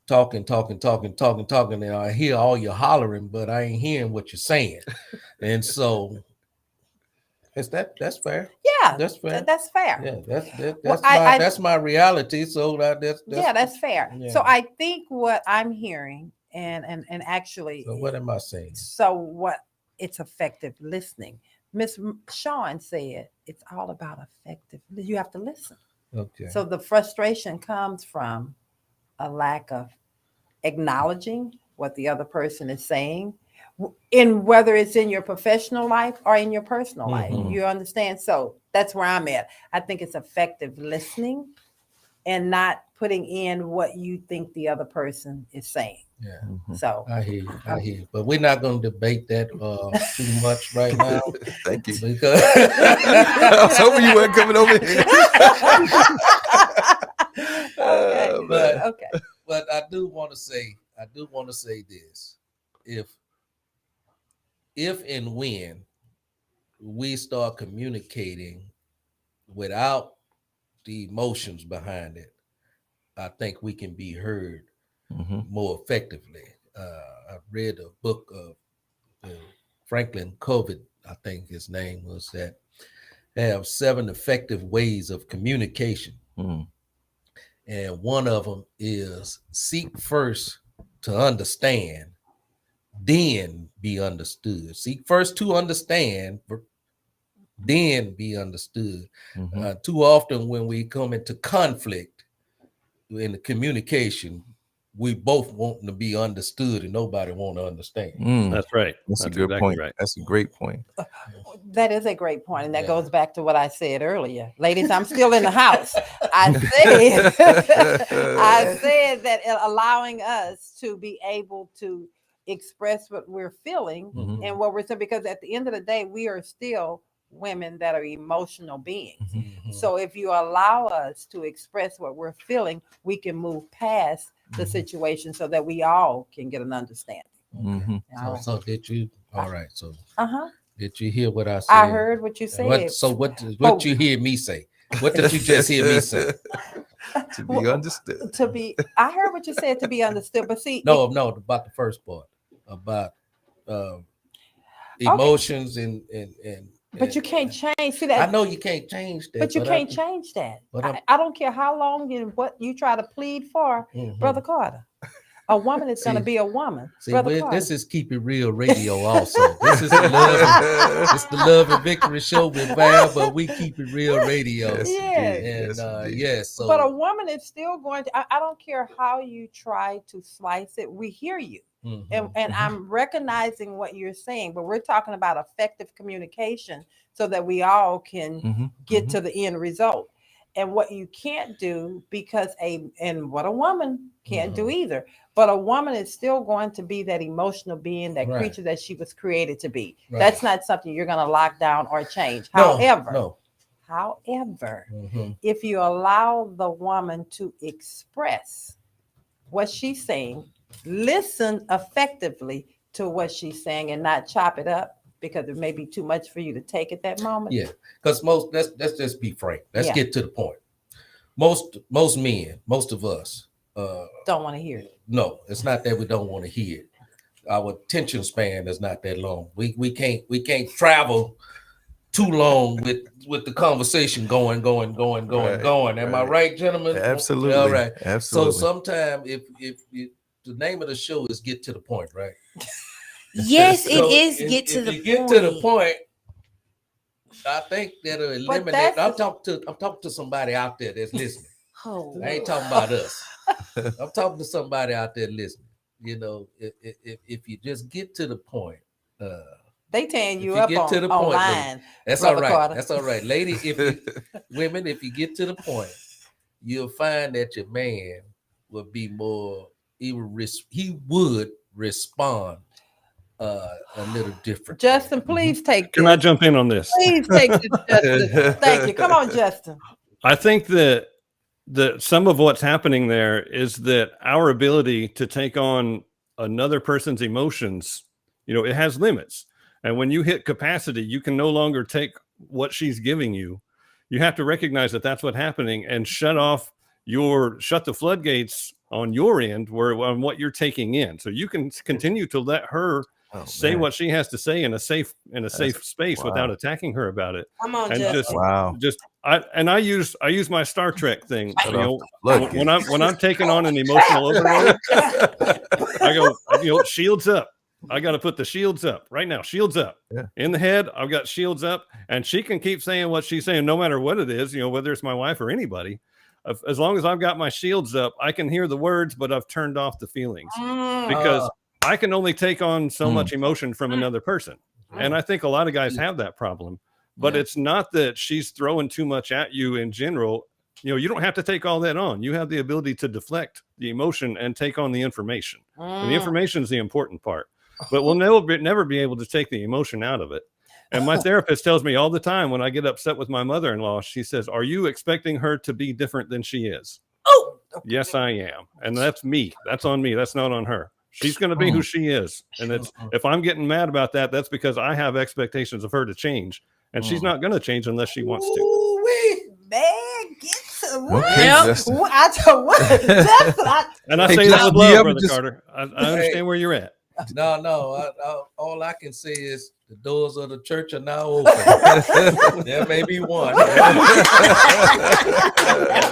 talking, and I hear all your hollering, but I ain't hearing what you're saying. And so that's fair. Yeah, That's fair. That's fair. Yeah, Well, that's my reality. So that's fair. Yeah. So I think what I'm hearing, and actually, So what am I saying? So what it's effective listening. Miss Sean said it's all about effective. You have to listen. Okay. So the frustration comes from a lack of acknowledging what the other person is saying, in whether it's in your professional life or in your personal life. You understand? So that's where I'm at. I think it's effective listening and not putting in what you think the other person is saying. Yeah. So I hear you. But we're not going to debate that too much right now. Thank you. Because I was hoping you weren't coming over here. okay. But I do want to say this. If and when we start communicating without the emotions behind it, I think we can be heard more effectively. I read a book of Franklin Covey, I think his name was, that have 7 effective ways of communication. And one of them is seek first to understand, then be understood. Seek first to understand, then be understood. Too often when we come into conflict in the communication, we both want to be understood and nobody want to understand. That's right. That's a good exactly point. Right. That's a great point. That is a great point, and that goes back to what I said earlier. Ladies, I'm still in the house. I said that allowing us to be able to express what we're feeling and what we're saying, because at the end of the day, we are still women that are emotional beings. So if you allow us to express what we're feeling, we can move past the situation so that we all can get an understanding. So did you? All right. So did you hear what I said? I heard what you said. What you hear me say? What did you just hear me say? To be understood. I heard what you said, to be understood. But see, no, about the first part, about emotions and but you can't change. See that? I know you can't change that. But you can't change that. I don't care how long and what you try to plead for, Brother Carter. A woman is going to be a woman. See, this is Keep It Real Radio also. This is the Love and Victory Show with Val, but we keep it real radio. Yes. So, but a woman is still going to, I don't care how you try to slice it. We hear you. And I'm recognizing what you're saying, but we're talking about effective communication so that we all can get to the end result. And what you can't do, because and what a woman can't do either, but a woman is still going to be that emotional being, that creature that she was created to be. That's not something you're going to lock down or change. However, if you allow the woman to express what she's saying, listen effectively to what she's saying and not chop it up, because it may be too much for you to take at that moment. Yeah, because let's just be frank. Let's get to the point. Most men, most of us don't want to hear it. No, it's not that we don't want to hear it. Our attention span is not that long. We can't travel too long with the conversation going. Am I right, gentlemen? Absolutely. All right. Absolutely. So sometimes if the name of the show is Get to the Point, right? Yes, it is. Get to the point. I think that'll eliminate. I'm talking to somebody out there that's listening. I ain't talking about us. I'm talking to somebody out there listening. you know, if you just get to the point, They tearing if you you up get to the point, lady, online. that's all Brother right. Carter. That's all right, lady. Women, if you get to the point, you'll find that your man will be more. He would respond a little different. Justin, please take Can I this. jump in on this? Please take this, Justin. Thank you. Come on, Justin. I think that some of what's happening there is that our ability to take on another person's emotions, it has limits. And when you hit capacity, you can no longer take what she's giving you. You have to recognize that that's what's happening and shut the floodgates on your end on what you're taking in. So you can continue to let her say what she has to say in a safe space without attacking her about it. Come on, And Justin. I use my Star Trek thing. Look, When I'm taking on an emotional overload, I go, shields up. I got to put the shields up right now. Shields up. Yeah. In the head, I've got shields up, and she can keep saying what she's saying, no matter what it is. Whether it's my wife or anybody. As long as I've got my shields up, I can hear the words, but I've turned off the feelings because I can only take on so much emotion from another person. And I think a lot of guys have that problem, but it's not that she's throwing too much at you in general. You don't have to take all that on. You have the ability to deflect the emotion and take on the information. And the information is the important part, but we'll never be able to take the emotion out of it. And my therapist tells me all the time when I get upset with my mother-in-law, she says, "Are you expecting her to be different than she is?" Oh, yes, I am. And that's me. That's on me. That's not on her. She's going to be who she is. And if I'm getting mad about that, that's because I have expectations of her to change. And she's not going to change unless she wants to. Ooh, man, get to what? Okay, Justin. I tell what? And I Hey, say that Justin, with do you love, ever Brother just- Carter. I understand where you're at. No. All I can say is the doors of the church are now open. There may be one.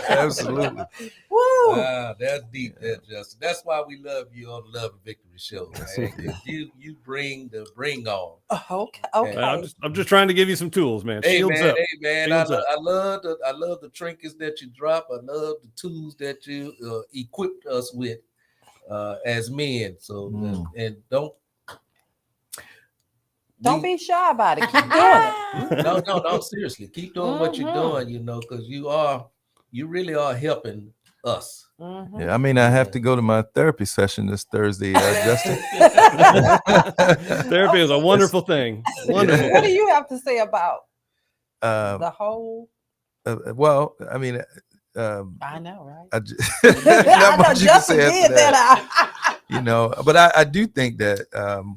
Absolutely. Woo. That's deep, there, Justin. That's why we love you on the Love and Victory Show, man. 'Cause you bring the bring on. Okay. I'm just trying to give you some tools, man. Shields up. Hey man, Shields up. I love the trinkets that you drop. I love the tools that you equipped us with as men. So and Don't be shy about it. Keep doing it. No, seriously. Keep doing what you're doing, because you really are helping us. Yeah, I mean, I have to go to my therapy session this Thursday, Justin. Therapy is a wonderful thing. Wonderful. What do you have to say about Um, the whole? well, I mean, I know, right? I just, I not know much you can Justin say after did that. but I do think that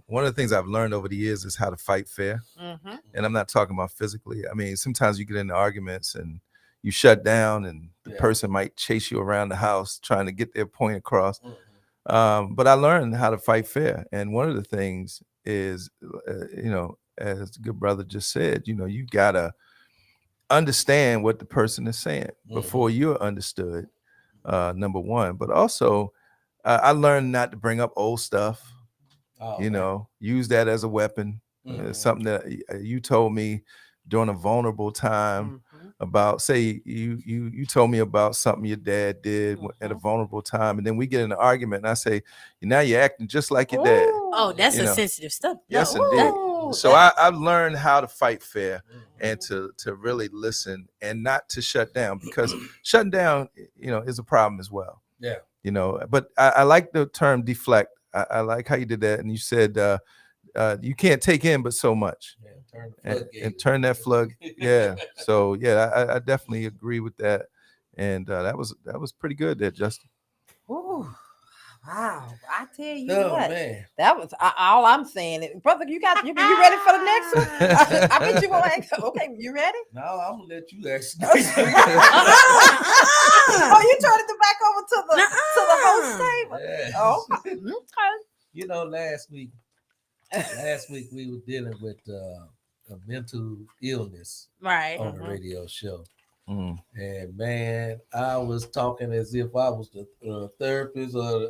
one of the things I've learned over the years is how to fight fair. And I'm not talking about physically. I mean, sometimes you get into arguments and you shut down and the person might chase you around the house trying to get their point across. But I learned how to fight fair. And one of the things is, as the good brother just said, you got to understand what the person is saying before you're understood, number one. But also, I learned not to bring up old stuff, use that as a weapon. Something that you told me during a vulnerable time about, say you told me about something your dad did at a vulnerable time, and then we get in an argument and I say, now you're acting just like your dad. Oh, that's a sensitive stuff. Yes, No. indeed. So I've learned how to fight fair and to really listen and not to shut down, because shutting down, is a problem as well. Yeah. But I like the term deflect. I like how you did that. And you said you can't take in but so much. Yeah, and turn that flood. Yeah. So I definitely agree with that. And that was pretty good there, Justin. Ooh, wow! I tell you Oh what, man, that was all I'm saying. Brother, you ready for the next one? I bet you gonna ask. Okay, you ready? no, I'm gonna let you ask. Oh, you turning it back over to the host table. Yeah. Oh, okay. Last week we were dealing with a mental illness Right. on the radio show. Mm. And man, I was talking as if I was the therapist or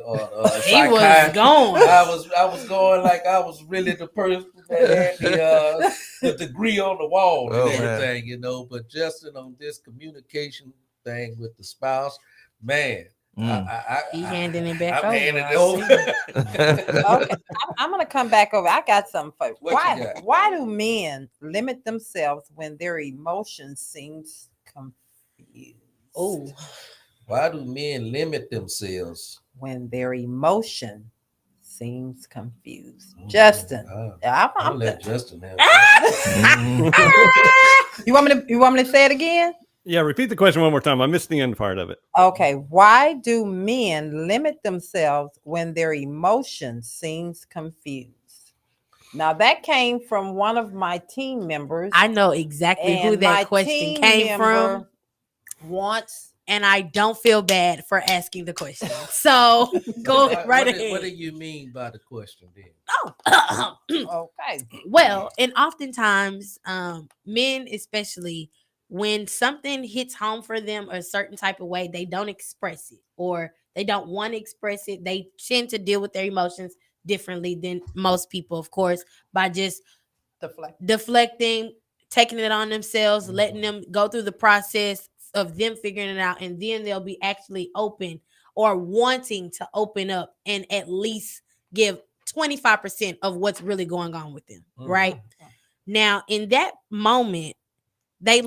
He was going. I was going like I was really the person that had the degree on the wall and everything, But Justin, on this communication thing with the spouse, man, He handing it back I'm over. handing I it over. Okay, I'm gonna come back over. I got something for you. What you got? Why do men limit themselves when their emotions seems confused? Oh, Why do men limit themselves? When their emotion seems confused. Justin, I'll let Justin have you want me to say it again? Yeah, repeat the question one more time. I missed the end part of it. Okay, why do men limit themselves when their emotion seems confused? Now that came from one of my team members. I know exactly who and my that question team came from, Once and I don't feel bad for asking the question. So go right ahead. What do you mean by the question then? okay. Well, and oftentimes, men especially, when something hits home for them a certain type of way, they don't express it, or they don't want to express it. They tend to deal with their emotions differently than most people, of course, by just deflecting, taking it on themselves, letting them go through the process of them figuring it out, and then they'll be actually open or wanting to open up and at least give 25% of what's really going on with them, right? Now, in that moment, they're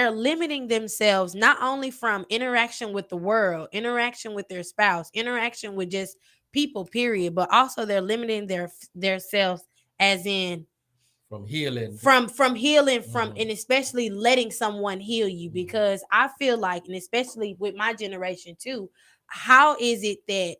limiting themselves not only from interaction with the world, interaction with their spouse, interaction with just people, period, but also they're limiting their selves as in from healing, and especially letting someone heal you, because I feel like, and especially with my generation too, how is it that,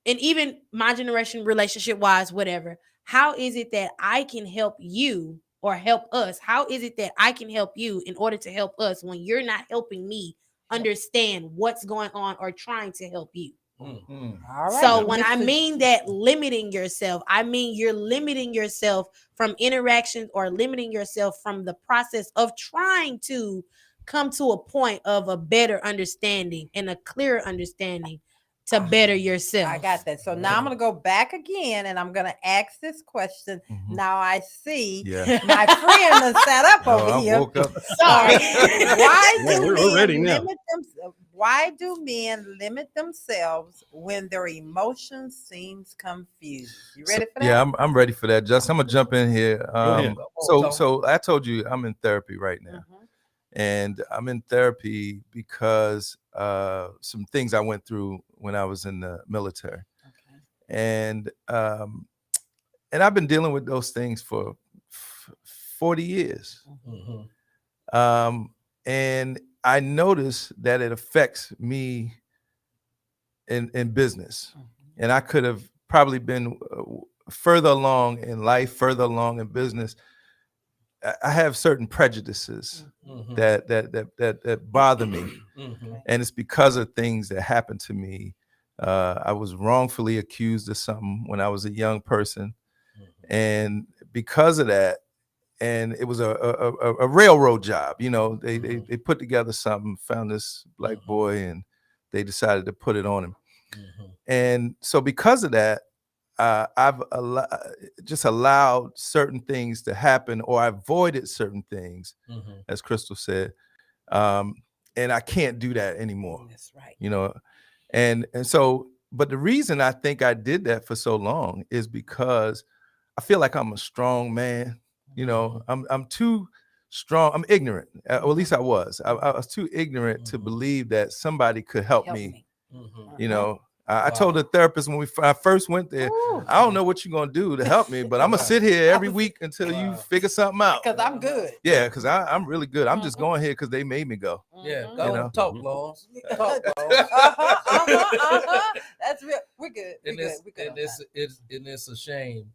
and even my generation, relationship wise, whatever, how is it that I can help you or help us? How is it that I can help you in order to help us when you're not helping me understand what's going on or trying to help you? All right. So when I mean that limiting yourself, I mean you're limiting yourself from interactions or limiting yourself from the process of trying to come to a point of a better understanding and a clearer understanding to better yourself. I got that. So now I'm going to go back again and I'm going to ask this question. Now I see my friend has sat up over here. Woke up. Sorry. Why do men limit themselves when their emotions seems confused? You ready for that? Yeah, I'm ready for that. Justin, I'm gonna jump in here. ahead. So I told you I'm in therapy right now. And I'm in therapy because some things I went through when I was in the military. And I've been dealing with those things for 40 years. And I noticed that it affects me in business. And I could have probably been further along in life, further along in business. I have certain prejudices that bother me, and it's because of things that happened to me. I was wrongfully accused of something when I was a young person, and because of that, and it was a railroad job. You know, they put together something, found this black boy, and they decided to put it on him. And so because of that, I've just allowed certain things to happen, or I avoided certain things, as Crystal said, and I can't do that anymore. That's right. You know, and so, but the reason I think I did that for so long is because I feel like I'm a strong man. You know, I'm too strong. I'm ignorant, or at least I was. I was too ignorant to believe that somebody could help me. You know. I told the therapist when I first went there, I don't know what you're going to do to help me, but I'm going to sit here every week until you figure something out. Because I'm good. Yeah, because I'm really good. I'm just going here because they made me go. Yeah, go talk, Laws. Talk, That's real. We're good. It's a shame.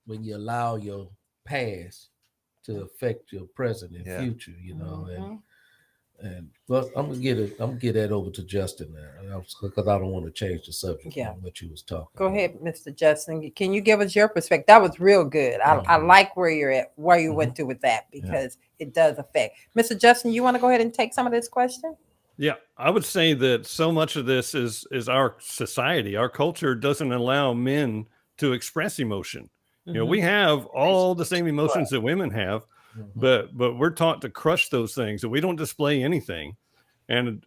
When you allow your past to affect your present and future, you know, and but I'm gonna get that over to Justin now, because I don't want to change the subject from what you was talking. Go ahead, Mr. Justin. Can you give us your perspective? That was real good. I like where you're at, where you went to with that, because it does affect. Mr. Justin, you want to go ahead and take some of this question? Yeah, I would say that so much of this is our society, our culture doesn't allow men to express emotion. You know, we have all the same emotions that women have, but we're taught to crush those things, and we don't display anything. And,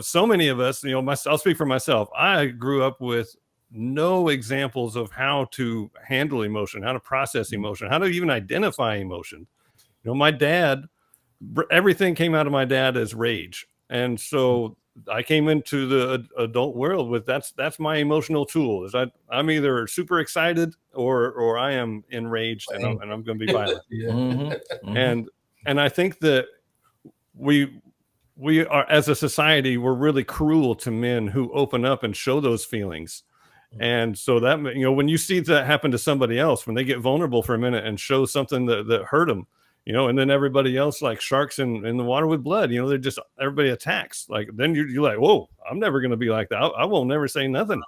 so many of us, I'll speak for myself. I grew up with no examples of how to handle emotion, how to process emotion, how to even identify emotion. My dad, everything came out of my dad as rage. And so I came into the adult world with that's my emotional tool. Is I'm either super excited or I am enraged and I'm going to be violent. And I think that we are, as a society, we're really cruel to men who open up and show those feelings. And so that, when you see that happen to somebody else, when they get vulnerable for a minute and show something that hurt them, and then everybody else, like sharks in the water with blood, they're just, everybody attacks. Like, then you're like, whoa, I'm never going to be like that. I won't never say nothing.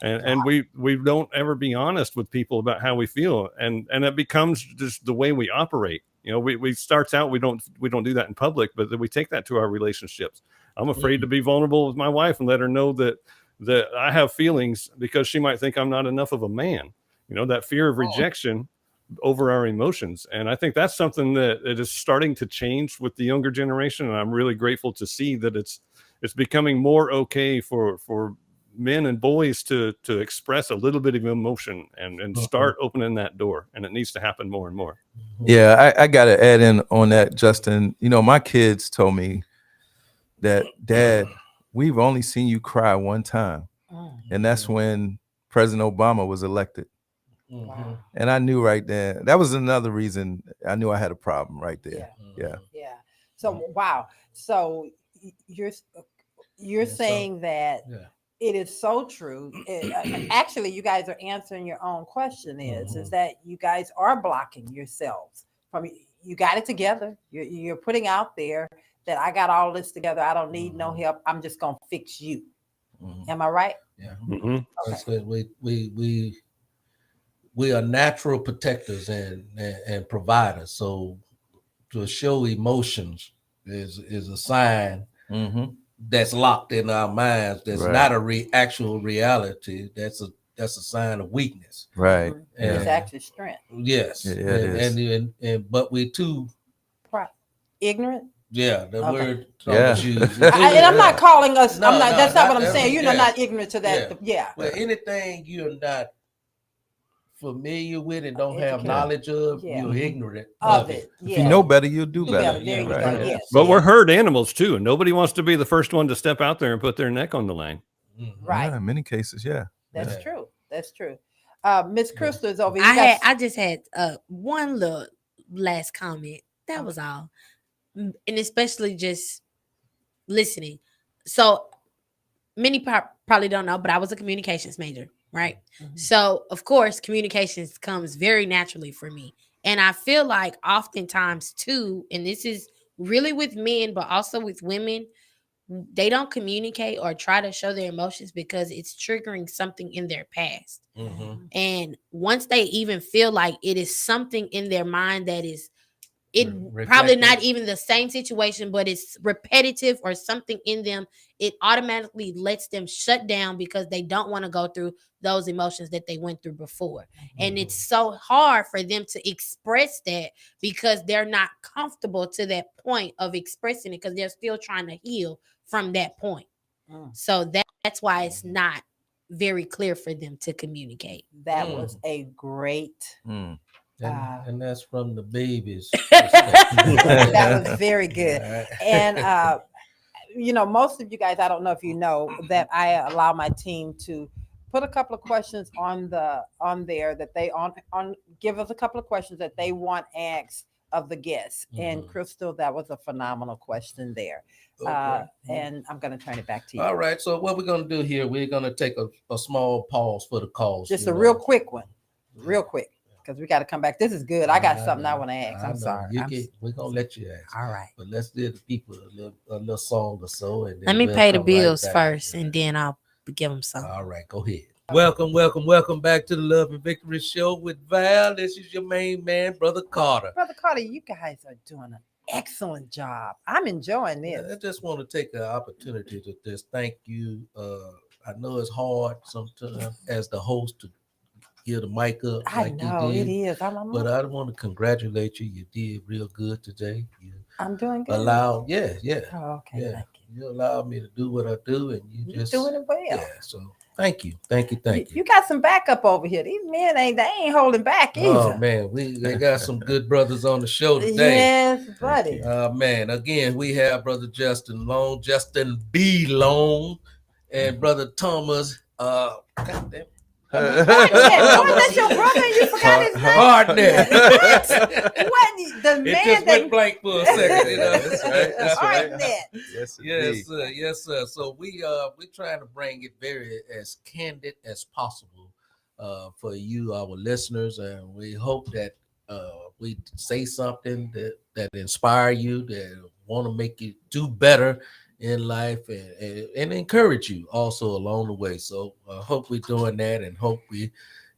And we don't ever be honest with people about how we feel. And it becomes just the way we operate. We starts out, we don't do that in public, but then we take that to our relationships. I'm afraid to be vulnerable with my wife and let her know that I have feelings, because she might think I'm not enough of a man. That fear of rejection over our emotions. And I think that's something that it is starting to change with the younger generation. And I'm really grateful to see that it's becoming more okay for men and boys to express a little bit of emotion and start opening that door. And it needs to happen more and more. Yeah, I got to add in on that, Justin. My kids told me that, Dad, we've only seen you cry one time. And that's when President Obama was elected. And I knew right then, that was another reason I knew I had a problem right there. Yeah. So, wow. So you're saying that it is so true. Actually, you guys are answering your own question is that you guys are blocking yourselves from, you got it together. You're putting out there that I got all this together. I don't need no help. I'm just going to fix you. Am I right? Yeah. Okay. We are natural protectors and providers. So to show emotions is a sign that's locked in our minds. That's not a actual reality. That's a sign of weakness. Right. And it's actually strength. Yes. Yeah, it is. But we too ignorant. Yeah, the word Thomas used. And I'm not calling us. No, that's not what I'm that, saying. You're not ignorant to that. Well, anything you're not familiar with and don't have knowledge of, you're ignorant of it. If you know better, you'll do better. There you go. Yes. But we're herd animals too, and nobody wants to be the first one to step out there and put their neck on the line. Right. Yeah, in many cases, That's true. That's true. Miss Crystal is over here. I just had one little last comment. That was all. And especially just listening. So many probably don't know, but I was a communications major, right? So of course, communications comes very naturally for me. And I feel like oftentimes too, and this is really with men, but also with women, they don't communicate or try to show their emotions because it's triggering something in their past. And once they even feel like it is something in their mind that is probably not even the same situation, but it's repetitive or something in them, it automatically lets them shut down because they don't want to go through those emotions that they went through before. And it's so hard for them to express that because they're not comfortable to that point of expressing it because they're still trying to heal from that point. So that's why it's not very clear for them to communicate. That was a great and that's from the babies. that was very good. And most of you guys, I don't know if you know that I allow my team to put a couple of questions on there that they give us a couple of questions that they want asked of the guests. And Crystal, that was a phenomenal question there. And I'm going to turn it back to you. All right. So what we're going to do here, we're going to take a small pause for the calls. Just a real quick one. Real quick. Because we got to come back. This is good. I got something I want to ask. I'm sorry. We're going to let you ask. All right. But let's give the people a little song or so. And let me pay the bills first, and then I'll give them some. All right. Go ahead. Welcome back to the Love and Victory Show with Val. This is your main man, Brother Carter. Brother Carter, you guys are doing an excellent job. I'm enjoying this. I just want to take the opportunity to just thank you. I know it's hard sometimes as the host to give the mic up. I know it is. But I want to congratulate you. You did real good today. I'm doing good. Oh, okay. Yeah. Thank you. you allow me to do what I do, and you You're just doing it well. yeah. So thank you. You got some backup over here. These men ain't holding back either. Oh man, they got some good brothers on the show today. Yes, buddy. Man, again, we have Brother Justin Long, Justin B. Long, and Brother Thomas. Goddamn. That's your brother and you forgot his name? Hardnett. What? The It man just that went blank for a second. You know? That's right. That's right. Hardnett. Yes, Yes, indeed. sir. Yes, sir. So we're trying to bring it very as candid as possible for you, our listeners, and we hope that we say something that inspire you, that want to make you do better in life, and encourage you also along the way. So I hope we're doing that, and hope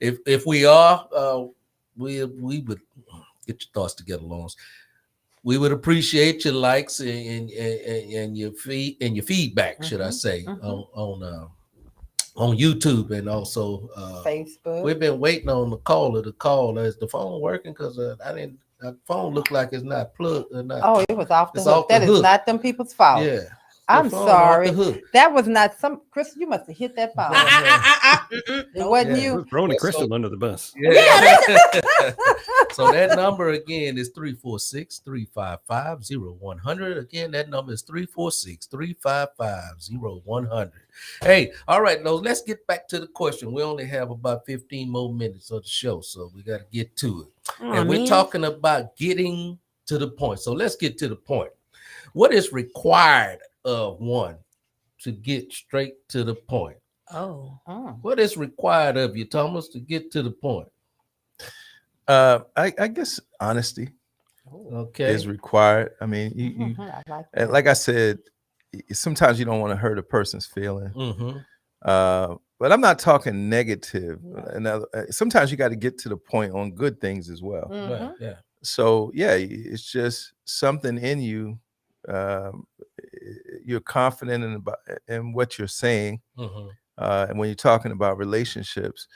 if we are, we would get your thoughts together, Lawrence. We would appreciate your likes and your feedback, should I say, on YouTube, and also Facebook. we've been waiting on the caller to call. Is the phone working? Because the phone looked like it's not plugged. Not, Oh, it was off the It's hook. off the That is hook. not them people's fault. yeah. I'm The phone sorry. off the hook. That was not some Chris. You must have hit that phone. It wasn't Yeah. you. Throwing So- Crystal under the bus. Yeah. So that number again is 346-355-0100. Again, that number is 346-355-0100. Hey, all right, no, let's get back to the question. We only have about 15 more minutes of the show, so we got to get to it. And we're talking about getting to the point. So let's get to the point. What is required of one to get straight to the point? Oh. What is required of you, Thomas, to get to the point? I guess honesty Okay. is required. I mean, you I like and that. like I said, sometimes you don't want to hurt a person's feeling. Mm-hmm. But I'm not talking negative. Sometimes you got to get to the point on good things as well. Mhm. Right. Yeah. So yeah, it's just something in you. You're confident in what you're saying, Mm-hmm. and when you're talking about relationships,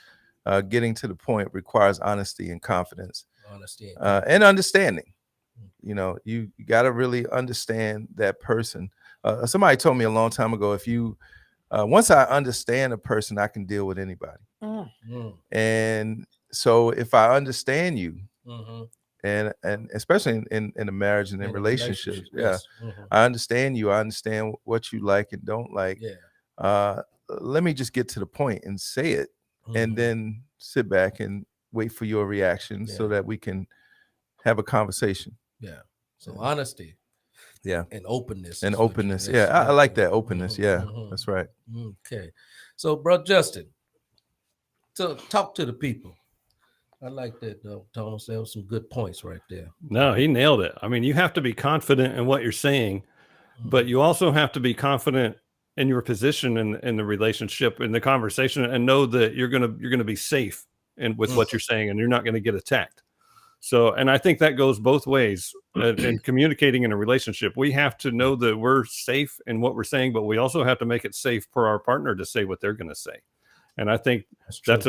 getting to the point requires honesty and confidence, Honesty. and understanding. You know, you got to really understand that person. Somebody told me a long time ago, if you once I understand a person, I can deal with anybody. Mm-hmm. And so if I understand you, Mm-hmm. and especially in a marriage and in relationships, yeah, Mm-hmm. I understand you. I understand what you like and don't like. Yeah. Let me just get to the point and say it, and Mhm. then sit back and wait for your reaction so Yeah. that we can have a conversation. Yeah. So honesty. Yeah. And openness. And is what you openness. mentioned. Yeah, I like that openness. Mhm, Yeah, mhm. that's right. Okay. So, Bro Justin, so talk to the people. I like that, Thomas. There was some good points right there. No, he nailed it. I mean, you have to be confident in what you're saying, but you also have to be confident in your position in the relationship, in the conversation, and know that you're gonna be safe with what you're saying, and you're not going to get attacked. So, and I think that goes both ways in communicating in a relationship. We have to know that we're safe in what we're saying, but we also have to make it safe for our partner to say what they're going to say. And I think that's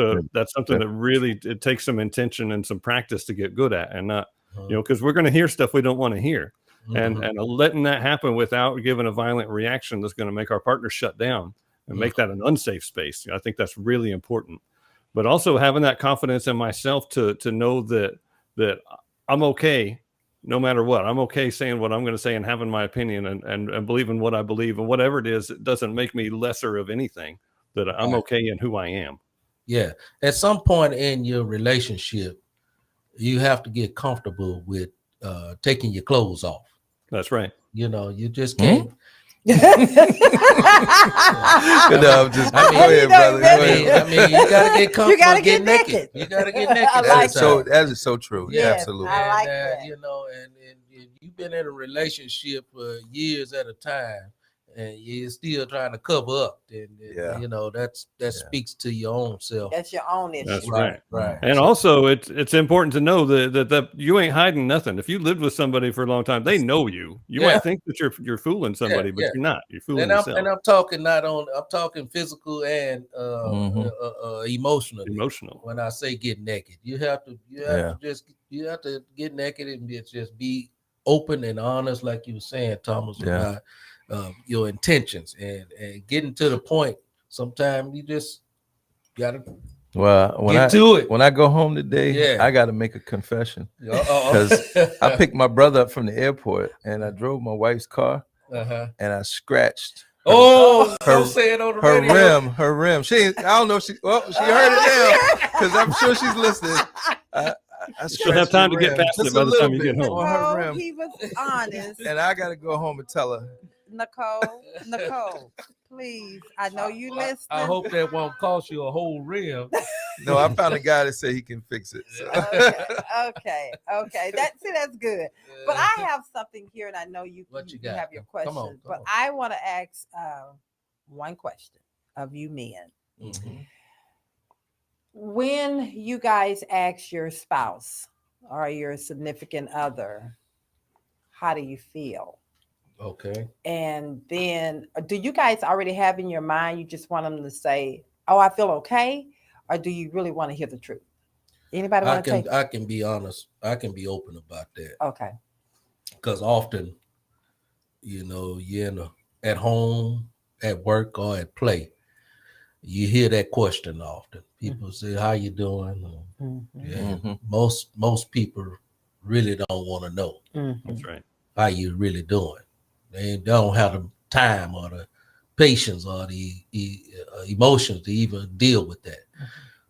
something that really, it takes some intention and some practice to get good at, and not, because we're going to hear stuff we don't want to hear. And letting that happen without giving a violent reaction that's going to make our partner shut down and make that an unsafe space. I think that's really important. But also having that confidence in myself to know that I'm okay no matter what. I'm okay saying what I'm going to say and having my opinion and believing what I believe, and whatever it is, it doesn't make me lesser of anything, that I'm okay in who I am. Yeah. At some point in your relationship, you have to get comfortable with taking your clothes off. That's right. You just can't. Just I mean, go ahead, brother. Go ahead. I mean, you gotta get comfortable. You gotta get get naked. naked. You gotta get naked. I like That is so true. Yeah, Yes, absolutely. I like and, that. And you've been in a relationship for years at a time, and you're still trying to cover up. And that speaks to your own self. That's your own issue. That's right. Right. And also, it's important to know that you ain't hiding nothing. If you lived with somebody for a long time, they know you. You might think that you're fooling somebody, but you're not. You're fooling yourself. And I'm talking I'm talking physical and emotional. Emotional. When I say get naked, you have to get naked and just be open and honest, like you were saying, Thomas, about your intentions and getting to the point. Sometimes you just gotta Well, get to it. when I go home today, Yeah. I got to make a confession. Because I picked my brother up from the airport and I drove my wife's car and I scratched don't say it on the radio. her rim. I don't know if she heard it now because I'm sure she's listening. I She'll have time to get past it just by a the little time you bit get home. on her No, rim. he was honest. And I got to go home and tell her. Nicole, please. I know you listening. I hope that won't cost you a whole rim. No, I found a guy that said he can fix it. So. Okay. That's good. But I have something here, and I know you got? have your Come on, questions. come But on. I want to ask one question of you men. Mhm. When you guys ask your spouse or your significant other, how do you feel? Okay. And then do you guys already have in your mind, you just want them to say, oh, I feel okay? Or do you really want to hear the truth? Anybody want to take? I can be honest. I can be open about that. Okay. Because often, you're at home, at work, or at play, you hear that question often. People say, "How you doing?" Mhm. Yeah. Mhm. Most people really don't want to know Mhm. That's right. how you really doing. They don't have the time or the patience or the emotions to even deal with that.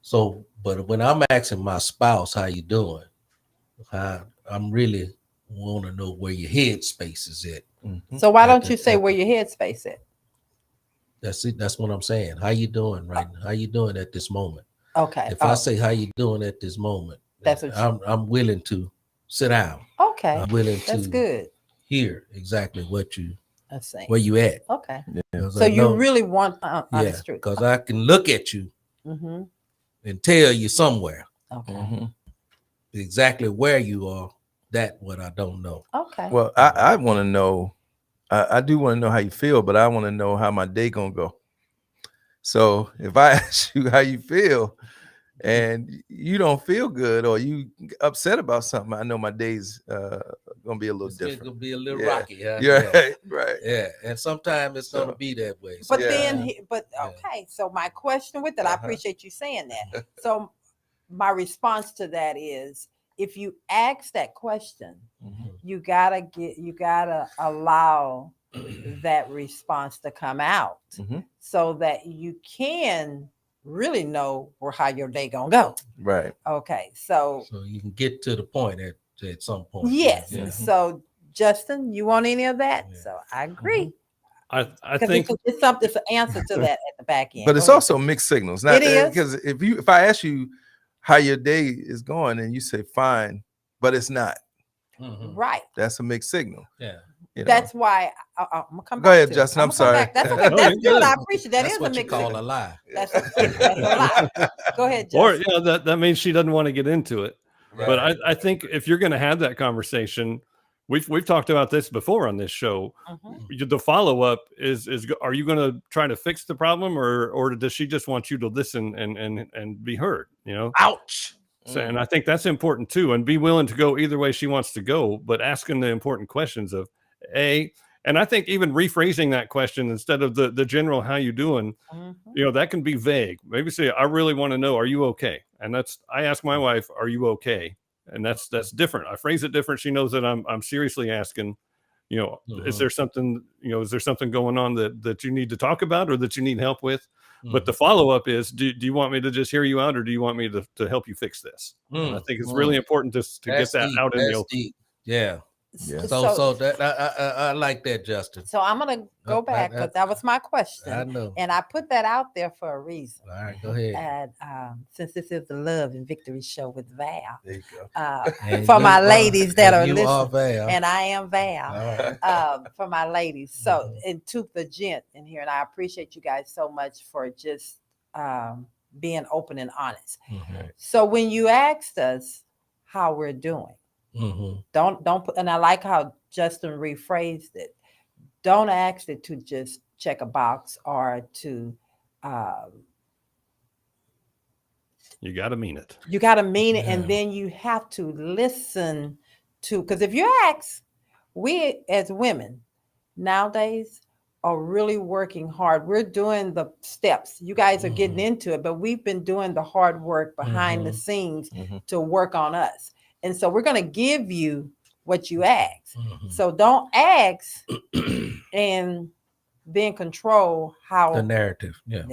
So, but when I'm asking my spouse how you doing, I'm really want to know where your head space is at. Mhm. So why don't At you the- say at where the- your headspace at? That's it. That's what I'm saying. How you doing right now? How you doing at this moment? Okay. If I say how you doing at this moment, That's what I'm willing to sit down. okay. I'm willing That's to good. hear exactly Let's see. where you at. Okay. 'Cause So I you know- really want yeah, honest truth. because I can look at you Mm-hmm. and tell you somewhere Okay. Mhm. exactly where you are. That what I don't know. Okay. Well, I want to know. I do want to know how you feel, but I want to know how my day gonna go. So if I ask you how you feel, and you don't feel good or you upset about something, I know my day's gonna be a little It's different. gonna be a little Yeah. rocky. Huh? Yeah, right. Yeah, and sometimes it's gonna So- be that way. But Yeah. then, Yeah. okay. So my question with that, I Uh-huh. appreciate you saying that. So my response to that is, if you ask that question, Mhm. you gotta allow that response to come out Mhm. so that you can really know how your day gonna go. Right. Okay. So So you can get to the point at some point. yes. Yeah. So Justin, you want any of that? Yeah. So I agree. I Because think it's something, it's an answer to that at the back end. But it's Go ahead. also mixed signals. Not It is. because if I ask you how your day is going and you say fine, but it's not, Mhm. right. that's a mixed signal. Yeah. You know? That's why I'm gonna come Go back ahead, to it. Justin. I'm I'ma come back. sorry. That's okay. No, That's you're good. good. I appreciate that. That's Is a what you mixed call signal. a lie. That's a lie. Go ahead, or Justin. that means she doesn't want to get into it. But Right. I think if you're going to have that conversation, we've talked about this before on this show. Mhm. The follow up is are you going to try to fix the problem or does she just want you to listen and be heard? Ouch. So, and I think that's important too, and be willing to go either way she wants to go, but asking the important questions of and I think even rephrasing that question instead of the general "how you doing," Mhm. that can be vague. Maybe say, "I really want to know, are you okay?" And I ask my wife, "Are you okay?" And that's different. I phrase it different. She knows that I'm seriously asking. Is there something going on that you need to talk about or that you need help with? But the follow up is, do you want me to just hear you out, or do you want me to help you fix this? And I think it's really important to That's get that deep. out in the That's open. deep. Yeah. Yeah. So that I like that, Justin. So I'm gonna go back because that was my I question, know. and I put that out there for a reason. All right, go ahead. And since this is the Love and Victory show with Val, There you go. And for you my are- ladies that and are you are listening, Val. and I am Val. All right. For my ladies. So, and to the gent in here, and I appreciate you guys so much for just being open and honest. Mhm. So, when you asked us how we're doing, Mhm. don't put, and I like how Justin rephrased it. Don't ask it to just check a box or to. You got to mean it. You got to mean it, Yeah. and then you have to listen to. Because if you ask, we as women nowadays, are really working hard. We're doing the steps. You guys are getting into it, but we've been doing the hard work behind the scenes to work on us. And so we're going to give you what you ask. So don't ask and then control how The narrative. Yeah.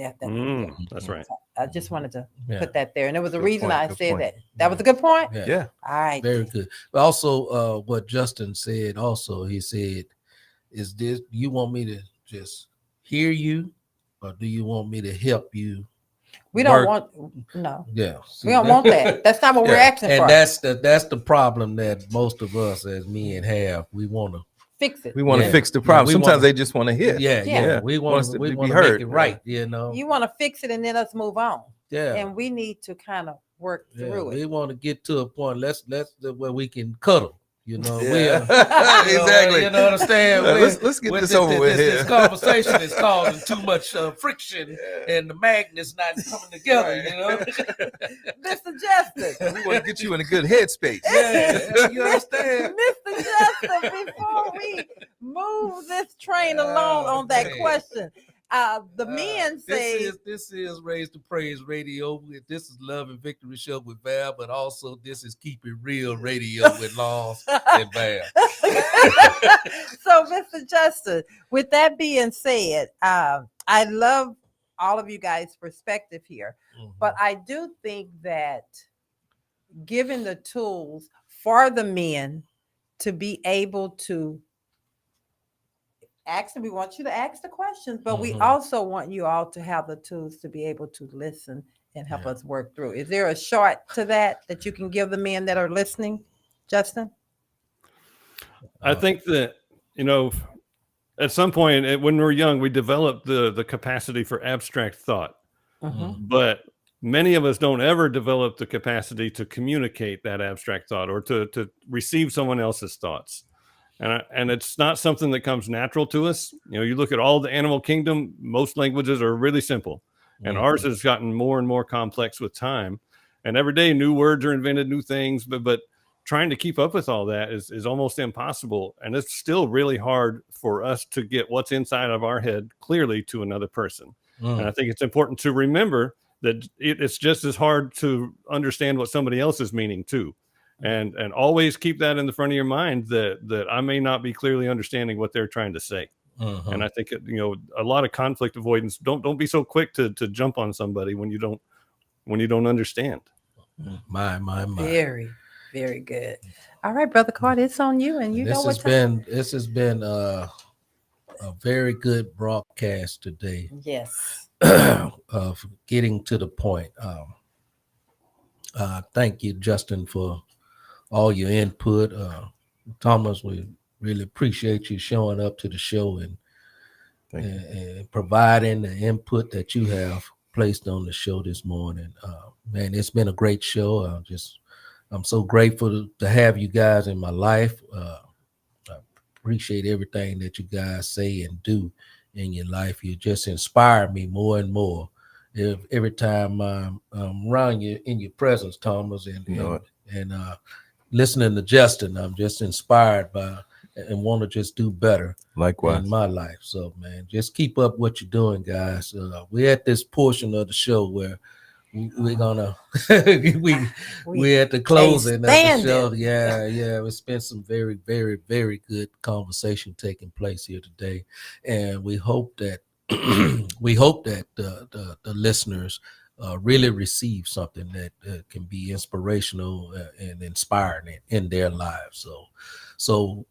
That's right. I just wanted to Yeah. put that there. And there was a Good reason point, I good said point. that. That was a good point. Yeah. All right. Very good. But also, what Justin said, also, he said, is this, you want me to just hear you, or do you want me to help you? We don't work? want, no, Yeah. we don't want that. That's not what we're Yeah. asking And for. that's the problem that most of us as men have. We want to, Fix it. We want to Yeah. fix the Yeah, problem. we Sometimes wanna- they just want to hear. yeah. Yeah. We Want us want to we be want to heard, make it yeah. right, you know. You want to fix it and then us move on. Yeah. And we need to kind of work Yeah, through we it. want to get to a point. Let's where we can cuddle. You know, Yeah. exactly. You know, understand? Let's get this over with This here. conversation is causing too much friction, and the magnets not coming together. Right. You know. Mr. Justin. We want to get you in a good headspace. Yeah, you understand? Mr. Justin, before we move this train along on that man. question, the men say This is Raise to Praise Radio. This is Love and Victory Show with Val, but also this is Keep It Real Radio with Laws and Val. So, Mr. Justin, with that being said, I love all of you guys' perspective here, but I do think that given the tools for the men to be able to ask, and we want you to ask the questions, but we also want you all to have the tools to be able to listen and help us work through. Is there a short to that you can give the men that are listening, Justin? I think that, you know, at some point when we're young, we develop the capacity for abstract thought, but many of us don't ever develop the capacity to communicate that abstract thought or to receive someone else's thoughts. And it's not something that comes natural to us. You know, you look at all the animal kingdom, most languages are really simple, and ours has gotten more and more complex with time. And every day new words are invented, new things, but trying to keep up with all that is almost impossible. And it's still really hard for us to get what's inside of our head clearly to another person. And I think it's important to remember that it's just as hard to understand what somebody else is meaning too. And always keep that in the front of your mind that I may not be clearly understanding what they're trying to say. And I think, you know, a lot of conflict avoidance, don't be so quick to jump on somebody when you don't understand. My. Very, very good. All right, Brother Carter, it's on you, and This has been a very good broadcast today. Yes. Of getting to the point. Thank you, Justin, for all your input. Thomas, we really appreciate you showing up to the show and providing the input that you have placed on the show this morning. Man, it's been a great show. I'm so grateful to have you guys in my life. I appreciate everything that you guys say and do in your life. You just inspire me more and more. Every time I'm around you in your presence, Thomas, and listening to Justin, I'm just inspired by and want to just do better. Likewise. In my life. So, man, just keep up what you're doing, guys. We're at this portion of the show where we're gonna we're at the closing of the show. Yeah. It's been some very, very, very good conversation taking place here today, and we hope that the listeners really receive something that can be inspirational and inspiring in their lives. So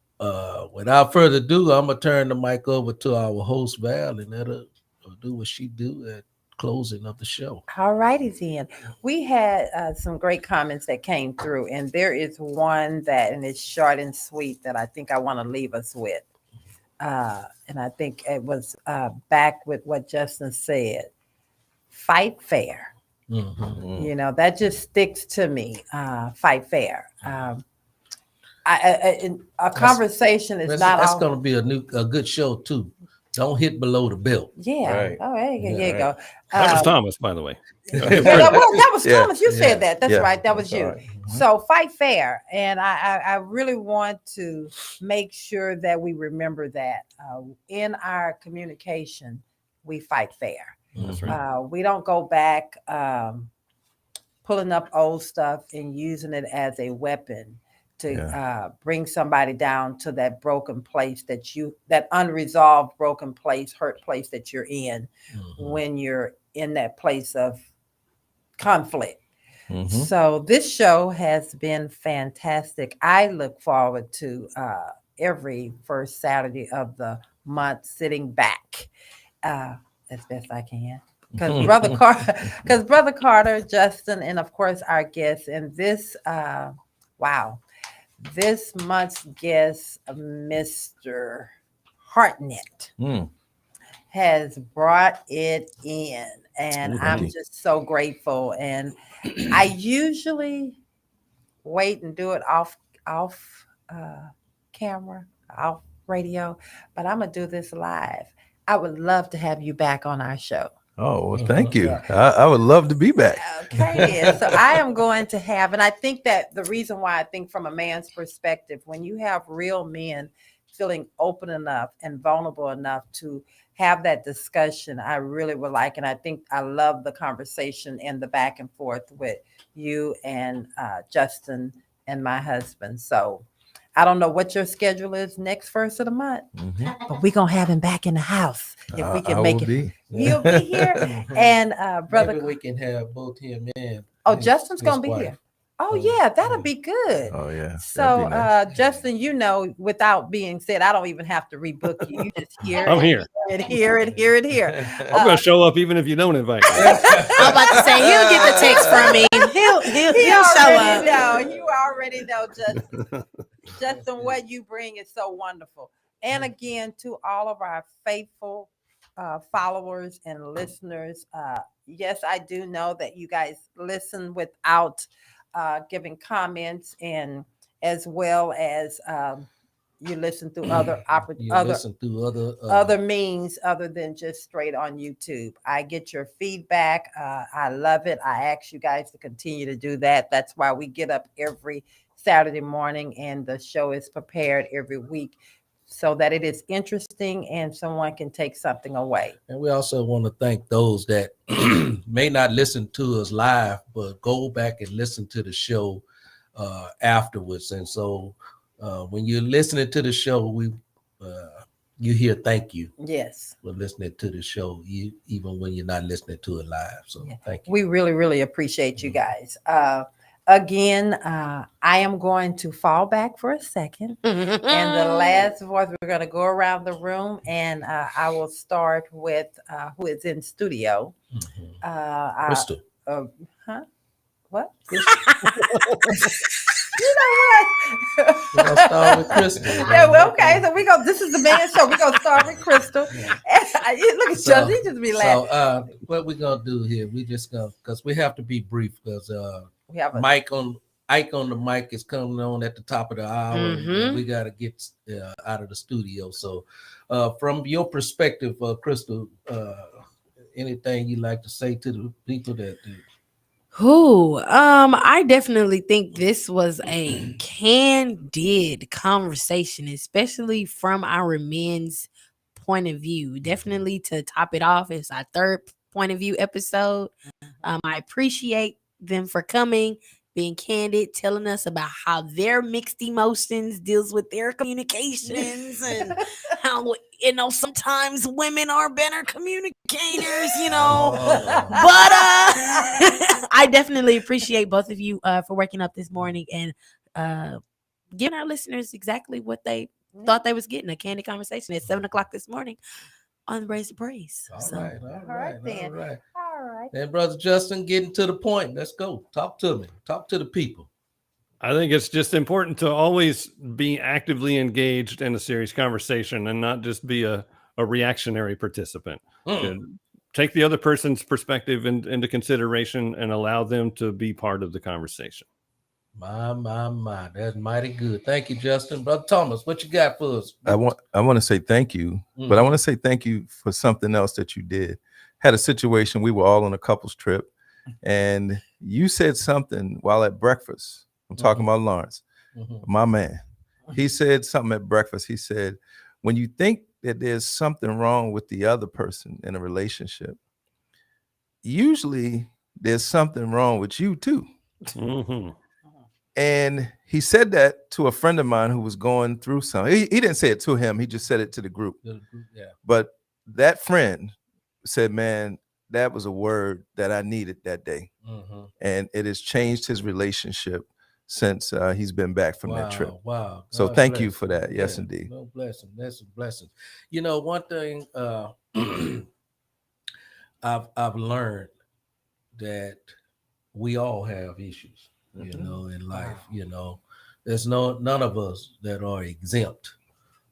without further ado, I'm gonna turn the mic over to our host Val, and let her do what she do at closing of the show. All righty then. We had some great comments that came through, and there is one and it's short and sweet that I think I want to leave us with. And I think it was back with what Justin said. Fight fair. You know, that just sticks to me. Fight fair. A conversation is not. That's going to be a good show too. Don't hit below the belt. Yeah. Right. Oh, there you Yeah, go. That was Thomas, by the way. Yeah, that was Yeah. Thomas. You Yeah. said that. That's Yeah, right. That was that's you. all right. So fight fair, and I really want to make sure that we remember that in our communication, we fight fair. That's right. We don't go back pulling up old stuff and using it as a weapon to bring somebody down to that broken place that unresolved broken place, hurt place that you're in when you're in that place of conflict. So this show has been fantastic. I look forward to every first Saturday of the month sitting back as best I can. Because Brother Carter, Justin, and of course our guests, and this this month's guest, Mr. Hardnett, has brought it in, and I'm just so grateful. And I usually wait and do it off camera, off radio, but I'm gonna do this live. I would love to have you back on our show. Oh, well, thank you. I would love to be back. Okay, so I am going to have, and I think that the reason why I think from a man's perspective, when you have real men feeling open enough and vulnerable enough to have that discussion, I really would like, and I think I love the conversation and the back and forth with you and Justin and my husband. So I don't know what your schedule is next first of the month, but we're going to have him back in the house if we can make it. He'll be here. And brother, maybe we can have both him and Justin's going to be wife. here. Oh, yeah, that'll be good. Oh, yeah. So, Justin, without being said, I don't even have to rebook you. You just hear I'm it, here. hear it here. I'm going to show up even if you don't invite me. I'm about to say he'll get the text from me. He'll show up. You already know, Justin. Justin, what you bring is so wonderful. And again, to all of our faithful followers and listeners, yes, I do know that you guys listen without giving comments, and as well as you listen through other means other than just straight on YouTube. I get your feedback. I love it. I ask you guys to continue to do that. That's why we get up every Saturday morning, and the show is prepared every week so that it is interesting and someone can take something away. And we also want to thank those that may not listen to us live, but go back and listen to the show afterwards. And so when you're listening to the show, you hear thank you. Yes. For listening to the show, even when you're not listening to it live. So thank you. We really, really appreciate you guys. Again, I am going to fall back for a second. And the last voice, we're going to go around the room, and I will start with who is in studio. Crystal. What? We're gonna start with Crystal. Yeah, well, okay. So this is the man show. We're gonna start with Crystal. Look at Justin, he just be laughing. So what we're gonna do here, we just gonna, because we have to be brief, because we have Ike on the mic is coming on at the top of the hour. And we gotta get out of the studio. So from your perspective, Crystal, anything you like to say to the people that do? I definitely think this was a candid conversation, especially from our men's point of view. Definitely to top it off, it's our third point of view episode. I appreciate them for coming, being candid, telling us about how their mixed emotions deals with their communications and how, sometimes women are better communicators, but I definitely appreciate both of you for waking up this morning and giving our listeners exactly what they thought they was getting, a candid conversation at 7:00 this morning on Raise the Praise. All right. All right. And Brother Justin, getting to the point. Let's go. Talk to me. Talk to the people. I think it's just important to always be actively engaged in a serious conversation and not just be a reactionary participant. Take the other person's perspective into consideration and allow them to be part of the conversation. My. That's mighty good. Thank you, Justin. Brother Thomas, what you got for us? I want to say thank you, but I want to say thank you for something else that you did. Had a situation, we were all on a couples trip, and you said something while at breakfast. I'm talking about Lawrence, my man. He said something at breakfast. He said, when you think that there's something wrong with the other person in a relationship, usually there's something wrong with you too. Mm-hmm. And he said that to a friend of mine who was going through something. He didn't say it to him. He just said it to the group. Yeah. But that friend said, man, that was a word that I needed that day. And it has changed his relationship since he's been back from that trip. Wow. So God thank bless you for that. him. Yes, Yeah, indeed. no blessing. That's a blessing. You know, one thing I've learned that we all have issues, you know, in life. You know, there's none of us that are exempt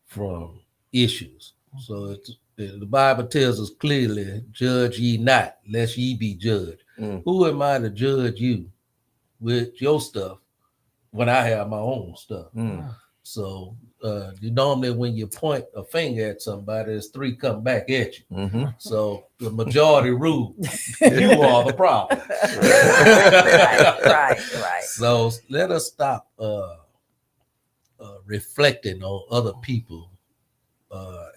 from issues. So the Bible tells us clearly, judge ye not, lest ye be judged. Who am I to judge you with your stuff when I have my own stuff? So normally when you point a finger at somebody, there's three come back at you. So the majority rule, you are the problem. Right. So let us stop reflecting on other people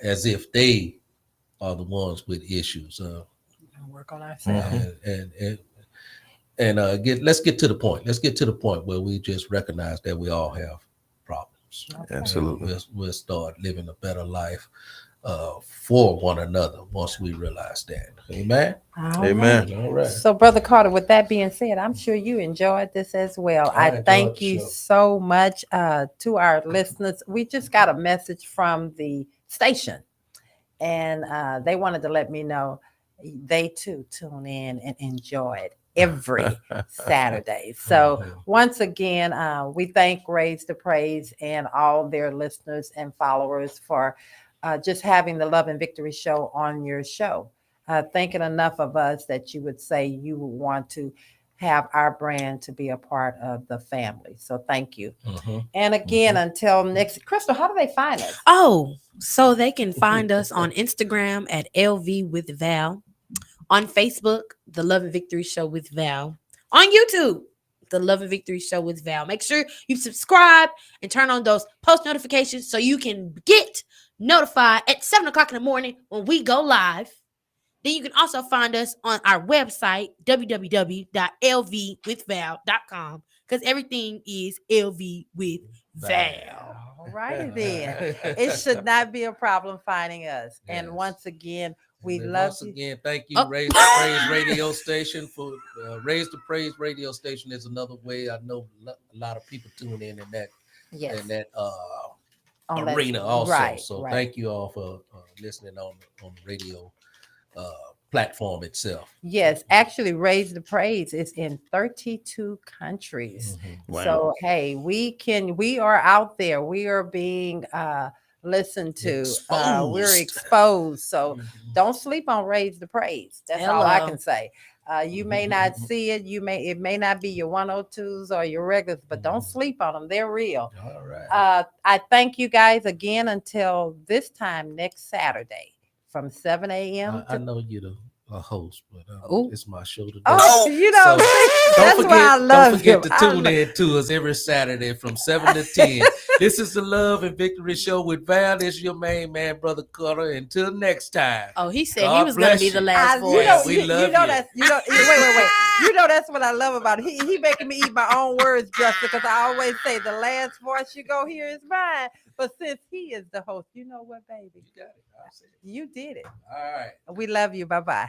as if they are the ones with issues. Work on ourselves. Let's get to the point. Let's get to the point where we just recognize that we all have problems. Okay. Absolutely. We'll start living a better life for one another once we realize that. Amen. Amen. All right. So, Brother Carter, with that being said, I'm sure you enjoyed this as well. I I enjoyed thank the you show. so much to our listeners. We just got a message from the station, and they wanted to let me know they too tune in and enjoy it every Saturday. So once again, we thank Raise the Praise and all their listeners and followers for just having the Love and Victory Show on your show. Thinking enough of us that you would say you would want to have our brand to be a part of the family. So thank you. And again, until next, Crystal, how do they find us? Oh, so they can find us on Instagram at LV with Val, on Facebook, The Love and Victory Show with Val, on YouTube, The Love and Victory Show with Val. Make sure you subscribe and turn on those post notifications so you can get notified at 7 o'clock in the morning when we go live. Then you can also find us on our website, www.lvwithval.com, because everything is LV with Val. All righty then. It should not be a problem finding us. And Yes. once again, we And love once you. again, thank you, Oh. Raise the Praise Radio Station. For Raise the Praise Radio Station is another way. I know a lot of people tune in that Yes. in that On that- arena also. right, So right. thank you all for listening on the radio platform itself. Yes, actually, Raise the Praise is in 32 countries. Wow. So hey, we are out there. We are being listened to. We're exposed. So don't sleep on Raise the Praise. That's all I Hello. can say. You may not see it. It may not be your 102s or your regulars, but don't sleep on them. They're real. All right. I thank you guys again until this time next Saturday from 7 a.m. I know you're the host, but Ooh. it's my show today. Oh, you know, So that's why I love don't forget him. to tune in to us every Saturday from 7 to 10. This is the Love and Victory Show with Val. This is your main man, Brother Carter. Until next time. Oh, he said God he was going to bless be the you. last You voice. know, We love you. That's wait. You know that's what I love about it. He making me eat my own words, Justin, because I always say the last voice you go hear is mine. But since he is the host, you know what, baby? You got it. I'll say it. You did it. All right. We love you. Bye-bye.